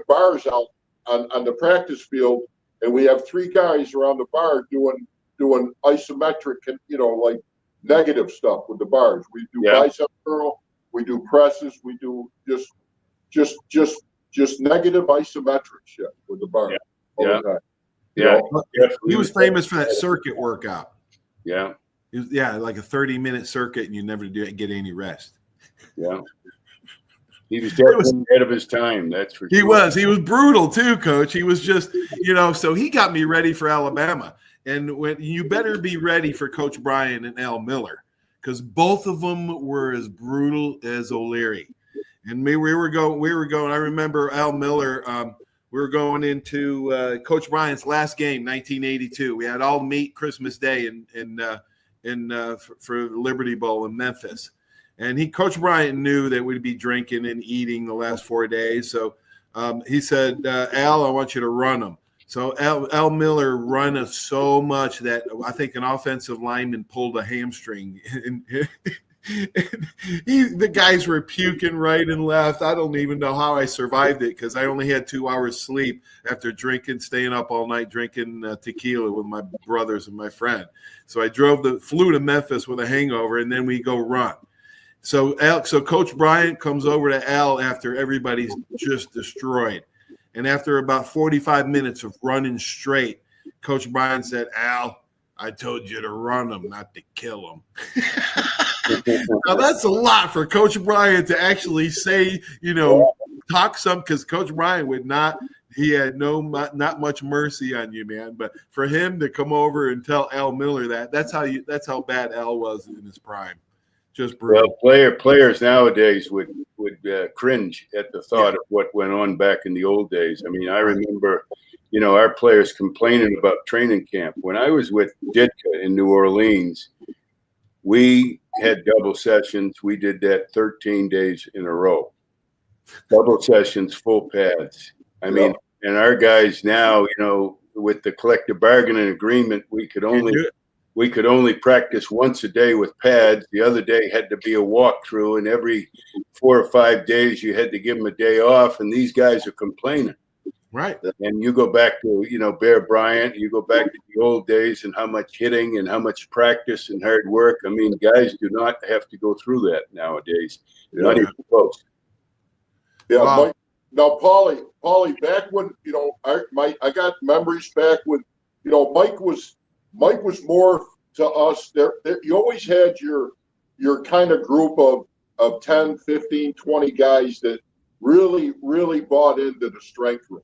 bars out on the practice field, and we have three guys around the bar doing isometric, like negative stuff with the bars. We do bicep curl, we do presses, we do just negative isometric shit with the bar. He was famous for that circuit workout. Yeah. Like a 30-minute circuit, and you never get any rest. Yeah. He was definitely ahead of his time, that's for sure. He was brutal too, Coach. He was just, so he got me ready for Alabama. And when you better be ready for Coach Bryan and Al Miller, because both of them were as brutal as O'Leary. And we were going. I remember Al Miller. We were going into Coach Bryan's last game, 1982. We had all meet Christmas Day for Liberty Bowl in Memphis. And Coach Bryan knew that we'd be drinking and eating the last 4 days. So he said, Al, I want you to run them. So Al Miller run us so much that I think an offensive lineman pulled a hamstring. And the guys were puking right and left. I don't even know how I survived it because I only had 2 hours sleep after staying up all night drinking tequila with my brothers and my friend. So I flew to Memphis with a hangover, and then we go run. So Coach Bryan comes over to Al after everybody's just destroyed. And after about 45 minutes of running straight, Coach Bryan said, Al, I told you to run them, not to kill them. Now, that's a lot for Coach Bryan to actually say, talk some, because Coach Bryan would not – he had not much mercy on you, man. But for him to come over and tell Al Miller that's how bad Al was in his prime. Just brutal. Well, players nowadays would cringe at the thought of what went on back in the old days. I mean, I remember, our players complaining about training camp. When I was with Ditka in New Orleans, we had double sessions. We did that 13 days in a row. Double sessions, full pads. I mean, and our guys now, with the collective bargaining agreement, we could only practice once a day with pads. The other day had to be a walkthrough, and every 4 or 5 days you had to give them a day off, and these guys are complaining. Right. And you go back to, Bear Bryant, you go back to the old days and how much hitting and how much practice and hard work. I mean, guys do not have to go through that nowadays. Yeah. Not even close. Yeah, Wow. Mike. Now, Paulie, back when I got memories back when Mike was more to us. There you always had your kind of group of 10, 15, 20 guys that really bought into the strength room.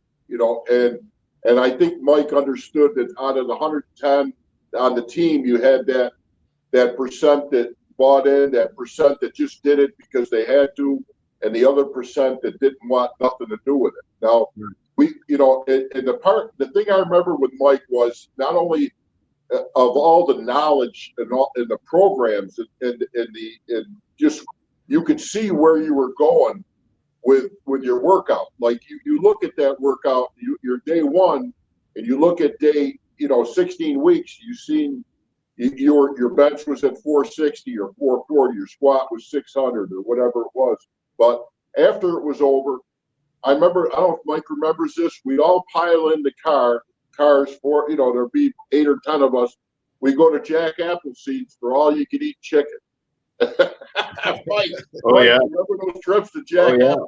And I think Mike understood that out of the 110 on the team, you had that percent that bought in, that percent that just did it because they had to, and the other percent that didn't want nothing to do with it. Now, the thing I remember with Mike was not only of all the knowledge and all in the programs and just you could see where you were going with your workout. Like you look at that workout, your day one, and you look at day 16 weeks. You seen your bench was at 460 or 440. Your squat was 600 or whatever it was. But after it was over, I remember, I don't know if Mike remembers this, we'd all pile in the cars for, there'd be 8 or 10 of us. We go to Jack Appleseed's for all you could eat chicken. Mike, Yeah. Remember those trips to Jack Appleseed?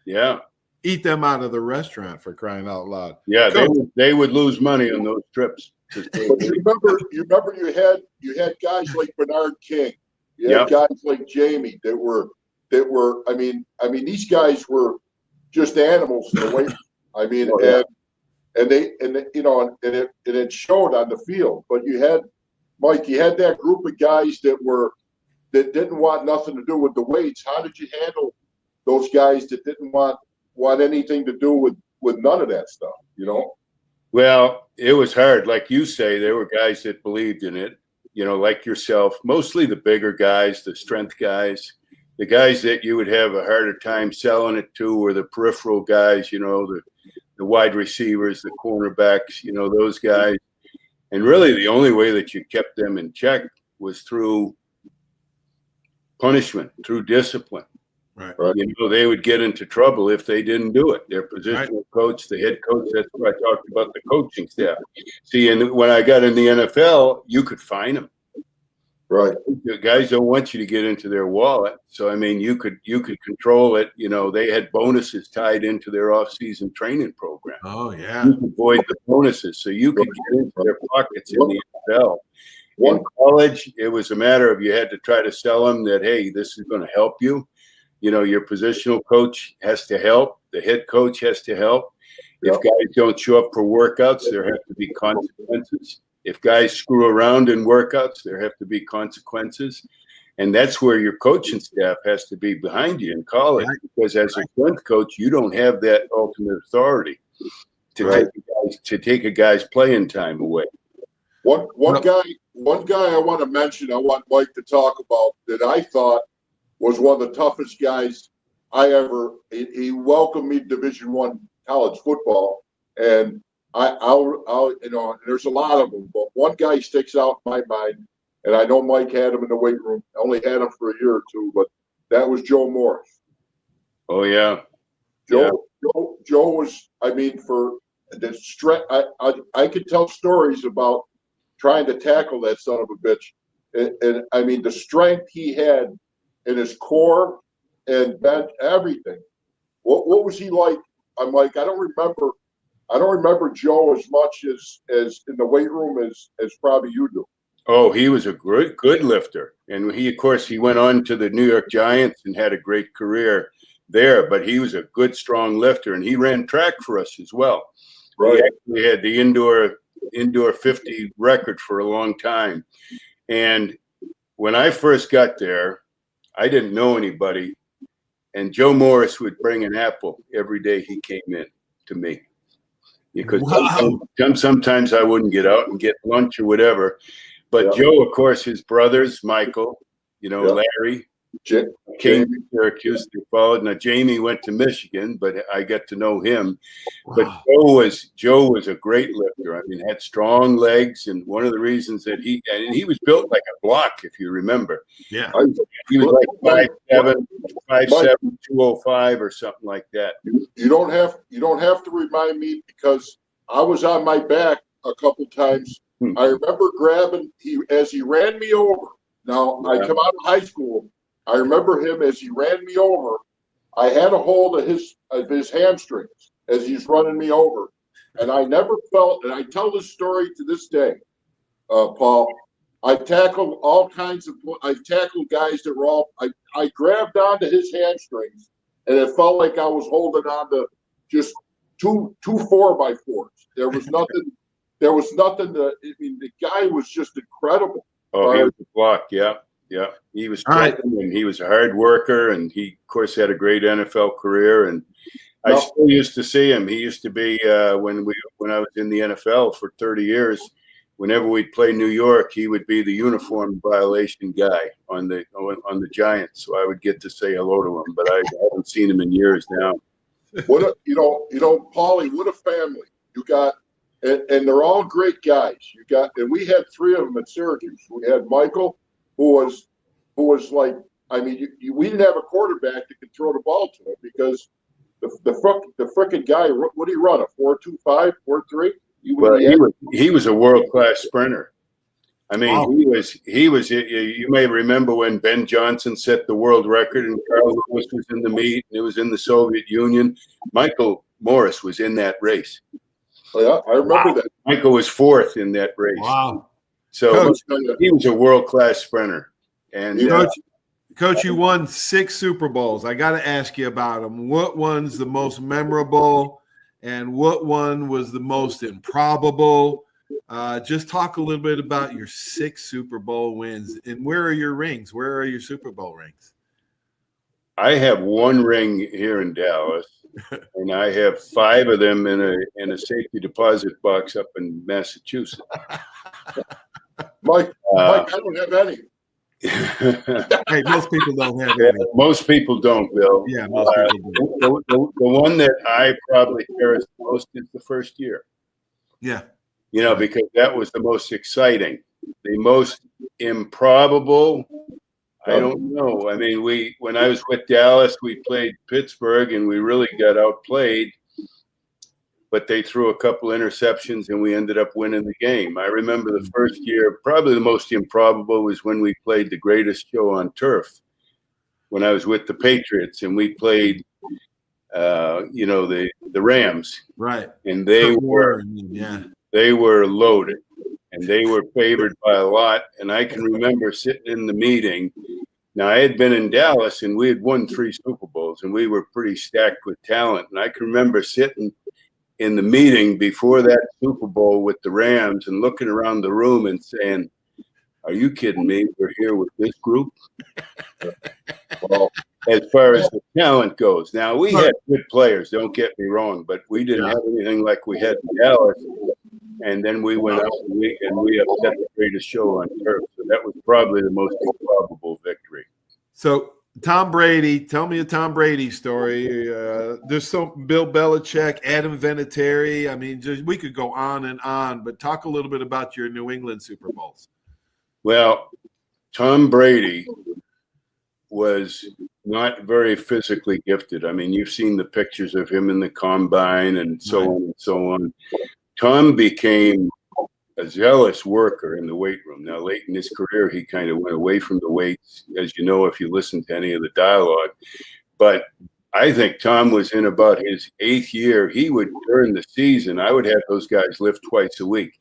Yeah. Eat them out of the restaurant, for crying out loud. Yeah, they would lose money on those trips. But you remember you had guys like Bernard King. You had guys like Jamie that were I mean these guys were just animals in the weight. I mean, and it showed on the field. But you had that group of guys that didn't want nothing to do with the weights. How did you handle those guys that didn't want anything to do with none of that stuff? Well, it was hard. Like you say, there were guys that believed in it, like yourself, mostly the bigger guys, the strength guys. The guys that you would have a harder time selling it to were the peripheral guys, the wide receivers, the cornerbacks, those guys. And really the only way that you kept them in check was through punishment, through discipline. Right. They would get into trouble if they didn't do it. Their positional coach, the head coach, that's what I talked about, the coaching staff. See, and when I got in the NFL, you could fine them. Right. The guys don't want you to get into their wallet. So, I mean, you could control it. They had bonuses tied into their off-season training program. Oh, yeah. You could avoid the bonuses. So you could get into their pockets in the NFL. In college, it was a matter of you had to try to sell them that, hey, this is going to help you. Your positional coach has to help. The head coach has to help. If guys don't show up for workouts, there have to be consequences. If guys screw around in workouts, there have to be consequences. And that's where your coaching staff has to be behind you in college, because as a strength coach, you don't have that ultimate authority to take a guy's playing time away. One guy I want to mention, I want Mike to talk about that I thought was one of the toughest guys I ever. He welcomed me to Division I college football, and I'll there's a lot of them, but one guy sticks out in my mind, and I know Mike had him in the weight room. I only had him for a year or two, but that was Joe Morris. Oh yeah, Joe was. I mean, for the strength, I could tell stories about trying to tackle that son of a bitch, and I mean the strength he had in his core and bench, everything. What was he like? I'm like, I don't remember Joe as much as in the weight room as probably you do. Oh, he was a good lifter. And he went on to the New York Giants and had a great career there, but he was a good, strong lifter, and he ran track for us as well. Right. He actually had the indoor 50 record for a long time. And when I first got there, I didn't know anybody, and Joe Morris would bring an apple every day he came in to me, because sometimes I wouldn't get out and get lunch or whatever. But Joe, of course, his brothers, Michael, Larry, came to Syracuse. They followed. Now Jamie went to Michigan, but I got to know him. Wow. But Joe was a great lifter. I mean, had strong legs, and one of the reasons that he was built like a block, if you remember. Yeah. He was like 5'7", 205 or something like that. You don't have to remind me, because I was on my back a couple times. I remember grabbing as he ran me over. Now, I come out of high school. I remember him as he ran me over. I had a hold of his hamstrings as he's running me over. And I never felt, and I tell this story to this day, Paul, I tackled guys that were all, I grabbed onto his hamstrings, and it felt like I was holding on to just two 4x4s. There was nothing I mean, the guy was just incredible. Oh, he was a block, yeah. He was and he was a hard worker, and he, of course, had a great NFL career. And I still used to see him. He used to be when I was in the NFL for 30 years. Whenever we'd play New York, he would be the uniform violation guy on the Giants. So I would get to say hello to him, but I haven't seen him in years now. Paulie, what a family you got. And they're all great guys. And we had three of them at Syracuse. We had Michael, who was like, I mean, we didn't have a quarterback that could throw the ball to him, because the frickin' guy, what did he run, a 4.25, 4.3? Well, he was a world-class sprinter. I mean, he was. You may remember when Ben Johnson set the world record, and Carl Lewis was in the meet, and it was in the Soviet Union. Michael Morris was in that race. Oh, yeah, I remember that. Michael was fourth in that race. Wow. So Coach, he was a world-class sprinter. And Coach, you won 6 Super Bowls. I got to ask you about them. What one's the most memorable, and what one was the most improbable? Just talk a little bit about your 6 Super Bowl wins, and where are your rings? Where are your Super Bowl rings? I have 1 ring here in Dallas, and I have 5 of them in a safety deposit box up in Massachusetts. Mike, I don't have any. Hey, most people don't have any. Most people don't, Bill. Yeah, most people don't. The one that I probably cherish the most is the first year. Yeah. Because that was the most exciting. The most improbable, I don't know. I mean, when I was with Dallas, we played Pittsburgh, and we really got outplayed. But they threw a couple interceptions, and we ended up winning the game. I remember the first year, probably the most improbable was when we played the greatest show on turf, when I was with the Patriots, and we played, the Rams. Right. And they were loaded, and they were favored by a lot. And I can remember sitting in the meeting. Now, I had been in Dallas, and we had won 3 Super Bowls, and we were pretty stacked with talent. And I can remember sitting in the meeting before that Super Bowl with the Rams and looking around the room and saying, "Are you kidding me? We're here with this group." Well, as far as the talent goes, now we had good players, don't get me wrong, but we didn't have anything like we had in Dallas. And then we went out and we upset the greatest show on turf. So that was probably the most improbable victory. So Tom Brady, tell me a Tom Brady story. There's some Bill Belichick, Adam Vinatieri. I mean, we could go on and on, but talk a little bit about your New England Super Bowls. Well, Tom Brady was not very physically gifted. I mean, you've seen the pictures of him in the combine and so on and so on. Tom became a zealous worker in the weight room. Now, late in his career, he kind of went away from the weights, as you know, if you listen to any of the dialogue. But I think Tom was in about his 8th year. He would, during the season, I would have those guys lift twice a week.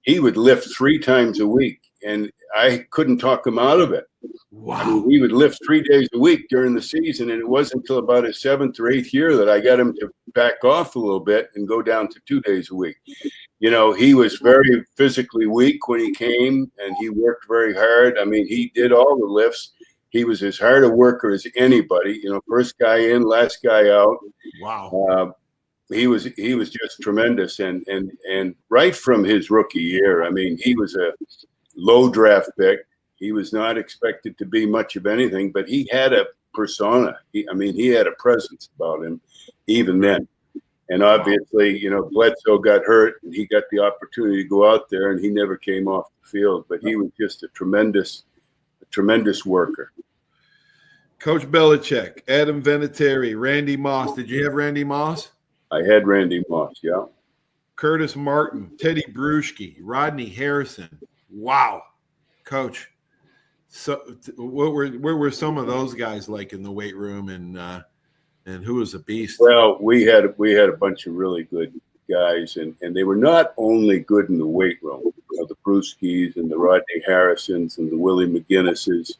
He would lift 3 times a week, and I couldn't talk him out of it. Wow. I mean, he would lift 3 days a week during the season, and it wasn't until about his 7th or 8th year that I got him to back off a little bit and go down to 2 days a week. He was very physically weak when he came, and he worked very hard. I mean, he did all the lifts. He was as hard a worker as anybody. First guy in, last guy out. Wow. He was just tremendous, and right from his rookie year, I mean, he was a low draft pick. He was not expected to be much of anything, but he had persona. He had a presence about him even then. And obviously, Bledsoe got hurt and he got the opportunity to go out there and he never came off the field, but he was just a tremendous worker. Coach Belichick, Adam Vinatieri, Randy Moss. Did you have Randy Moss? I had Randy Moss, yeah. Curtis Martin, Teddy Bruschi, Rodney Harrison. Wow, Coach. So, where were some of those guys like in the weight room, and who was a beast? Well, we had a bunch of really good guys, and they were not only good in the weight room. The Bruskis and the Rodney Harrisons and the Willie McGinnises.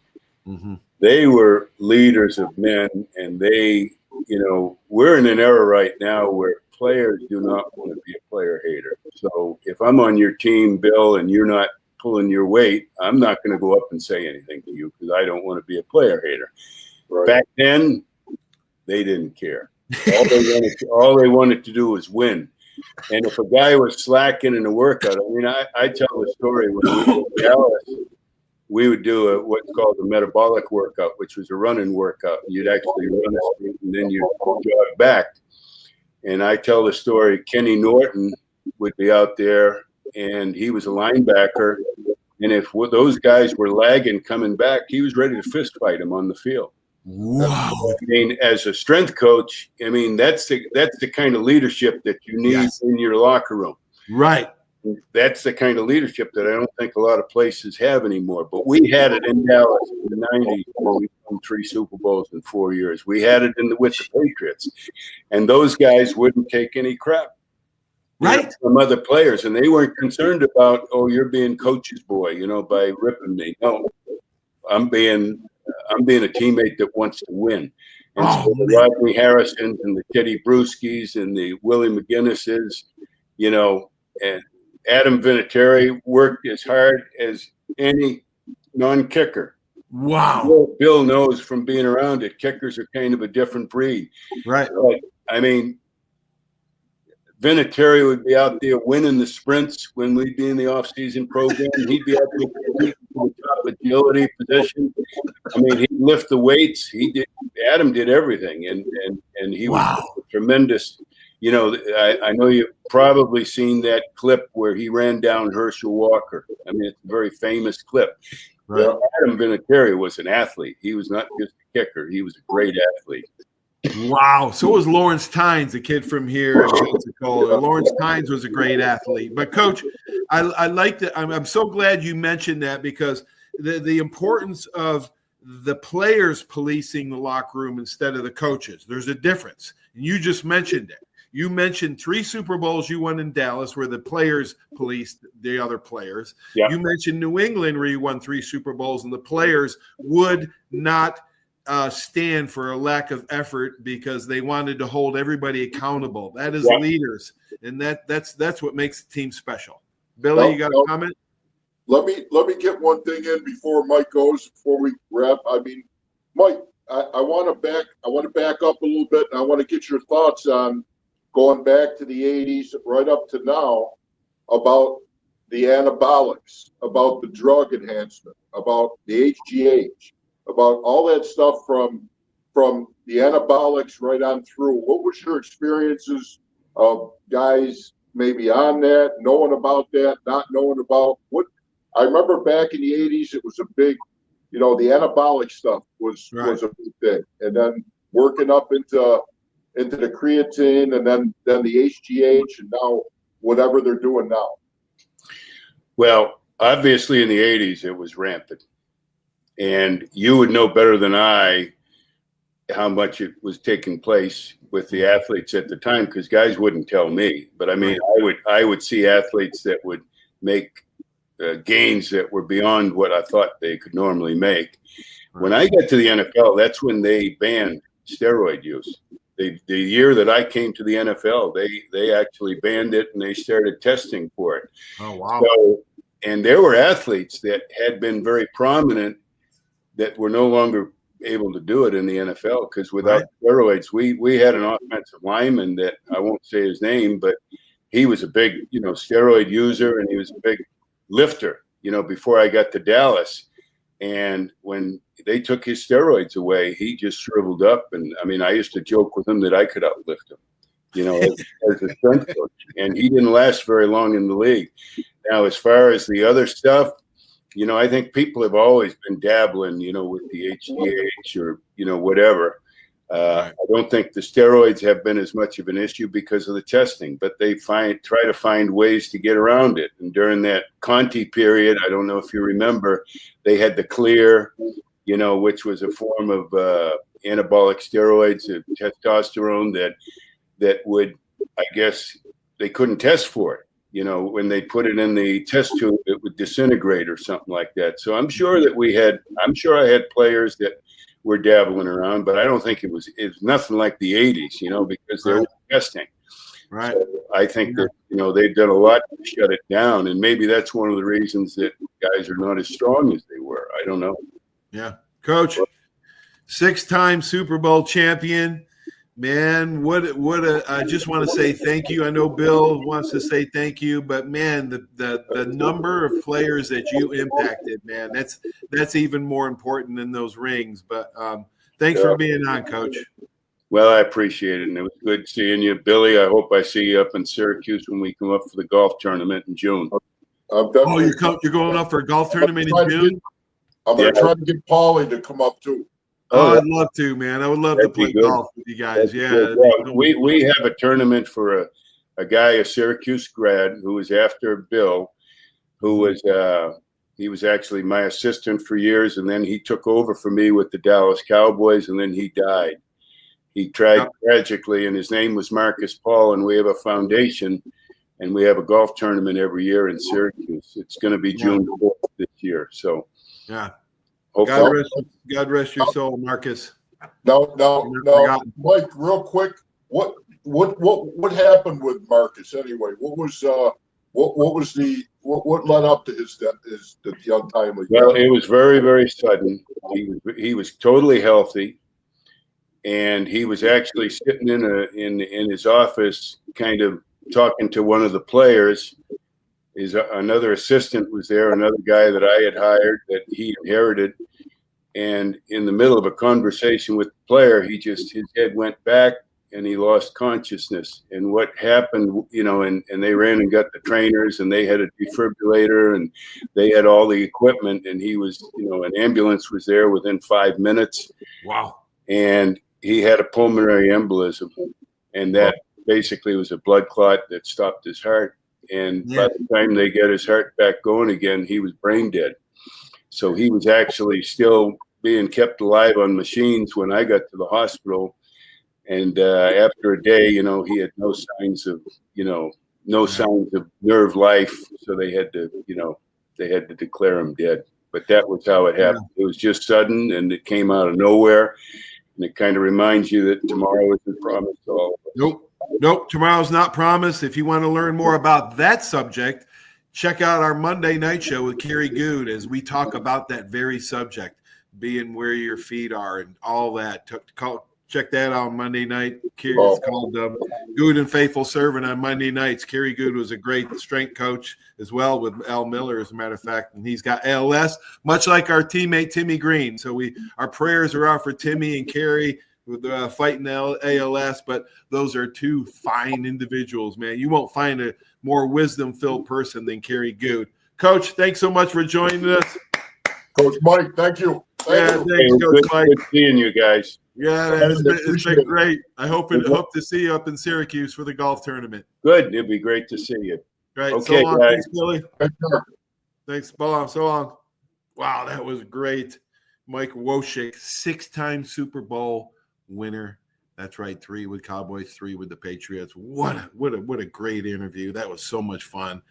Mm-hmm. They were leaders of men, and they, we're in an era right now where players do not want to be a player hater. So if I'm on your team, Bill, and you're not pulling your weight, I'm not going to go up and say anything to you because I don't want to be a player hater. Right. Back then, they didn't care. All they wanted to do was win. And if a guy was slacking in a workout, I tell the story when we were in Dallas, we would do what's called a metabolic workout, which was a running workout. You'd actually run a street and then you'd jog back. And I tell the story, Kenny Norton would be out there and he was a linebacker. And if those guys were lagging coming back, he was ready to fist fight them on the field. Wow. As a strength coach, that's the kind of leadership that you need in your locker room. Right. That's the kind of leadership that I don't think a lot of places have anymore. But we had it in Dallas in the 90s when we won 3 Super Bowls in 4 years. We had it with the Patriots. And those guys wouldn't take any crap. Right. From other players. And they weren't concerned about, you're being coach's boy, by ripping me. No, I'm being a teammate that wants to win. And so the Rodney Harrisons and the Teddy Bruskis and the Willie McGinnises, and Adam Vinatieri worked as hard as any non-kicker. Wow. Bill knows from being around it, kickers are kind of a different breed. Right. But, Vinatieri would be out there winning the sprints when we'd be in the off-season program. He'd be out there the top agility position. He'd lift the weights. Adam did everything, and he was a tremendous. I know you've probably seen that clip where he ran down Herschel Walker. It's a very famous clip. Right. Well, Adam Vinatieri was an athlete. He was not just a kicker. He was a great athlete. Wow. So was Lawrence Tynes, a kid from here in Pensacola. Lawrence Tynes was a great athlete. But, Coach, I like that. I'm so glad you mentioned that because the importance of the players policing the locker room instead of the coaches. There's a difference. And you just mentioned it. You mentioned 3 Super Bowls you won in Dallas where the players policed the other players. Yep. You mentioned New England where you won 3 Super Bowls and the players would not stand for a lack of effort because they wanted to hold everybody accountable. That is leaders, and that's what makes the team special. Billy, you got a comment? Let me get one thing in before Mike goes. Before we wrap, Mike, I want to back up a little bit, and I want to get your thoughts on going back to the 80s right up to now about the anabolics, about the drug enhancement, about the HGH, about all that stuff from the anabolics right on through. What was your experiences of guys maybe on that, knowing about that, not knowing about what? I remember back in the 80s, it was a big, the anabolic stuff was a big thing. And then working up into the creatine and then the HGH and now whatever they're doing now. Well, obviously in the 80s, it was rampant. And you would know better than I how much it was taking place with the athletes at the time because guys wouldn't tell me. But I would see athletes that would make gains that were beyond what I thought they could normally make. When I got to the NFL, that's when they banned steroid use. The year that I came to the NFL, they actually banned it and they started testing for it. Oh, wow. So, and there were athletes that had been very prominent that were no longer able to do it in the NFL because without steroids, we had an offensive lineman that I won't say his name, but he was a big, steroid user and he was a big lifter, before I got to Dallas. And when they took his steroids away, he just shriveled up. And I mean, I used to joke with him that I could outlift him, as a strength coach. And he didn't last very long in the league. Now, as far as the other stuff, I think people have always been dabbling, with the HGH or, whatever. I don't think the steroids have been as much of an issue because of the testing, but they try to find ways to get around it. And during that Conti period, I don't know if you remember, they had the Clear, which was a form of anabolic steroids, testosterone that would, I guess, they couldn't test for it. When they put it in the test tube, it would disintegrate or something like that. So I'm sure I had players that were dabbling around, but I don't think it's nothing like the 80s, because they were testing. Right. So I think that, they've done a lot to shut it down. And maybe that's one of the reasons that guys are not as strong as they were. I don't know. Yeah. Coach, 6-time Super Bowl champion. Man, I just want to say thank you. I know Bill wants to say thank you, but man, the number of players that you impacted, man, that's even more important than those rings. But thanks for being on, Coach. Well, I appreciate it, and it was good seeing you, Billy. I hope I see you up in Syracuse when we come up for the golf tournament in June. You're going up for a golf tournament in June? I'm going to try to get Paulie to come up too. Oh, I'd love to, man. I would love to play golf with you guys. We have a tournament for a guy, a Syracuse grad, who was after Bill, who was he was actually my assistant for years, and then he took over for me with the Dallas Cowboys, and then he died. He tried tragically, and his name was Marcus Paul, and we have a foundation, and we have a golf tournament every year in Syracuse. It's going to be June 4th this year. So, yeah. God rest your soul, Marcus. No, Mike. Real quick, what happened with Marcus anyway? What led up to the untimely death? Well, it was very, very sudden. He was totally healthy, and he was actually sitting in his office, kind of talking to one of the players. Another assistant was there, another guy that I had hired that he inherited. And in the middle of a conversation with the player, his head went back and he lost consciousness. And what happened, and they ran and got the trainers, and they had a defibrillator and they had all the equipment, and he was, an ambulance was there within 5 minutes. Wow. And he had a pulmonary embolism, and that basically was a blood clot that stopped his heart. And by the time they got his heart back going again, he was brain dead. So he was actually still being kept alive on machines when I got to the hospital. And after a day, he had no signs of nerve life. So they had to declare him dead. But that was how it happened. It was just sudden, and it came out of nowhere. And it kind of reminds you that tomorrow isn't promised to all of us. Nope. Tomorrow's not promised. If you want to learn more about that subject, check out our Monday night show with Kerry Good as we talk about that very subject, being where your feet are and all that. Check that out on Monday night. It's called Good and Faithful Servant on Monday nights. Kerry Good was a great strength coach as well with Al Miller, as a matter of fact, and he's got ALS, much like our teammate Timmy Green. So our prayers are out for Timmy and Kerry with fighting ALS, but those are two fine individuals, man. You won't find a more wisdom-filled person than Kerry Good. Coach, thanks so much for joining us. Coach Mike, thank you. Thanks, Coach Mike. Good seeing you guys. Yeah, it's been great. I hope to see you up in Syracuse for the golf tournament. Good. It'd be great to see you. Right. Okay, so long. guys. Thanks, Billy. Thanks, Bob. So long. Wow, that was great. Mike Woicik, 6-time Super Bowl winner. That's right, 3 with Cowboys, 3 with the Patriots. What a great interview. That was so much fun.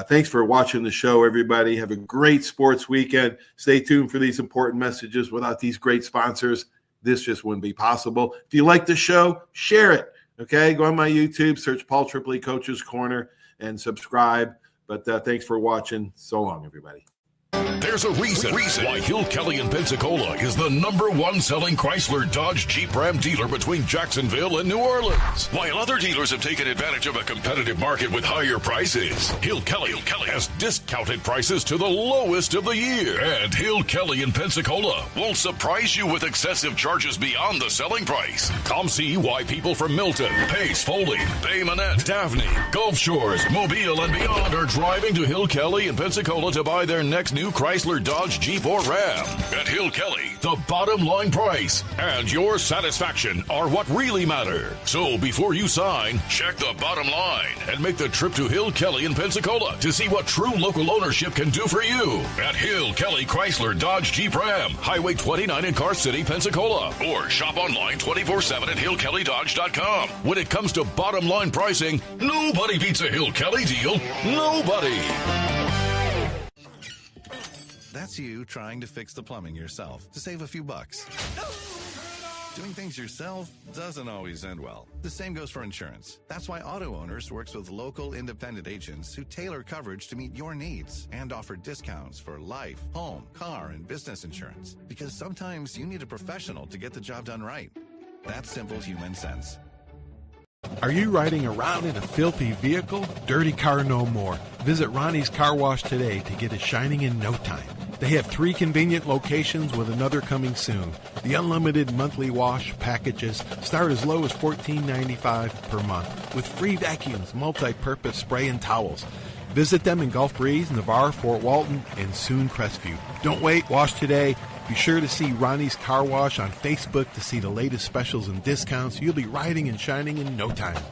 Thanks for watching the show, everybody. Have a great sports weekend. Stay tuned for these important messages. Without these great sponsors, this just wouldn't be possible. If you like the show, share it. Okay, go on my YouTube, search Paul Tripoli Coach's Corner, and subscribe. But thanks for watching. So long, everybody. There's a reason why Hill Kelly in Pensacola is the #1 selling Chrysler Dodge Jeep Ram dealer between Jacksonville and New Orleans. While other dealers have taken advantage of a competitive market with higher prices, Hill Kelly has discounted prices to the lowest of the year. And Hill Kelly in Pensacola won't surprise you with excessive charges beyond the selling price. Come see why people from Milton, Pace, Foley, Bay Minette, Daphne, Gulf Shores, Mobile, and beyond are driving to Hill Kelly in Pensacola to buy their next new Chrysler, Dodge, Jeep, or Ram. At Hill Kelly, the bottom line price and your satisfaction are what really matter. So before you sign, check the bottom line and make the trip to Hill Kelly in Pensacola to see what true local ownership can do for you. At Hill Kelly Chrysler, Dodge, Jeep, Ram, Highway 29 in Car City, Pensacola. Or shop online 24/7 at hillkellydodge.com. When it comes to bottom line pricing, nobody beats a Hill Kelly deal. Nobody. That's you trying to fix the plumbing yourself to save a few bucks. Doing things yourself doesn't always end well. The same goes for insurance. That's why Auto Owners works with local independent agents who tailor coverage to meet your needs and offer discounts for life, home, car, and business insurance. Because sometimes you need a professional to get the job done right. That's simple human sense. Are you riding around in a filthy vehicle? Dirty car no more. Visit Ronnie's Car Wash today to get it shining in no time. They have 3 convenient locations with another coming soon. The unlimited monthly wash packages start as low as $14.95 per month with free vacuums, multi-purpose spray, and towels. Visit them in Gulf Breeze, Navarre, Fort Walton, and soon Crestview. Don't wait, wash today. Be sure to see Ronnie's Car Wash on Facebook to see the latest specials and discounts. You'll be riding and shining in no time.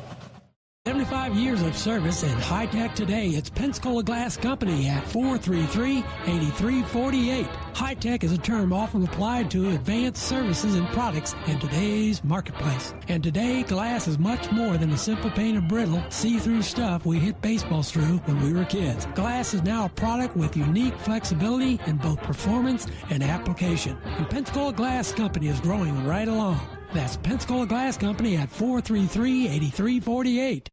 75 years of service and high tech today. It's Pensacola Glass Company at 433-8348. High tech is a term often applied to advanced services and products in today's marketplace. And today, glass is much more than the simple painted brittle, see-through stuff we hit baseballs through when we were kids. Glass is now a product with unique flexibility in both performance and application. And Pensacola Glass Company is growing right along. That's Pensacola Glass Company at 433-8348.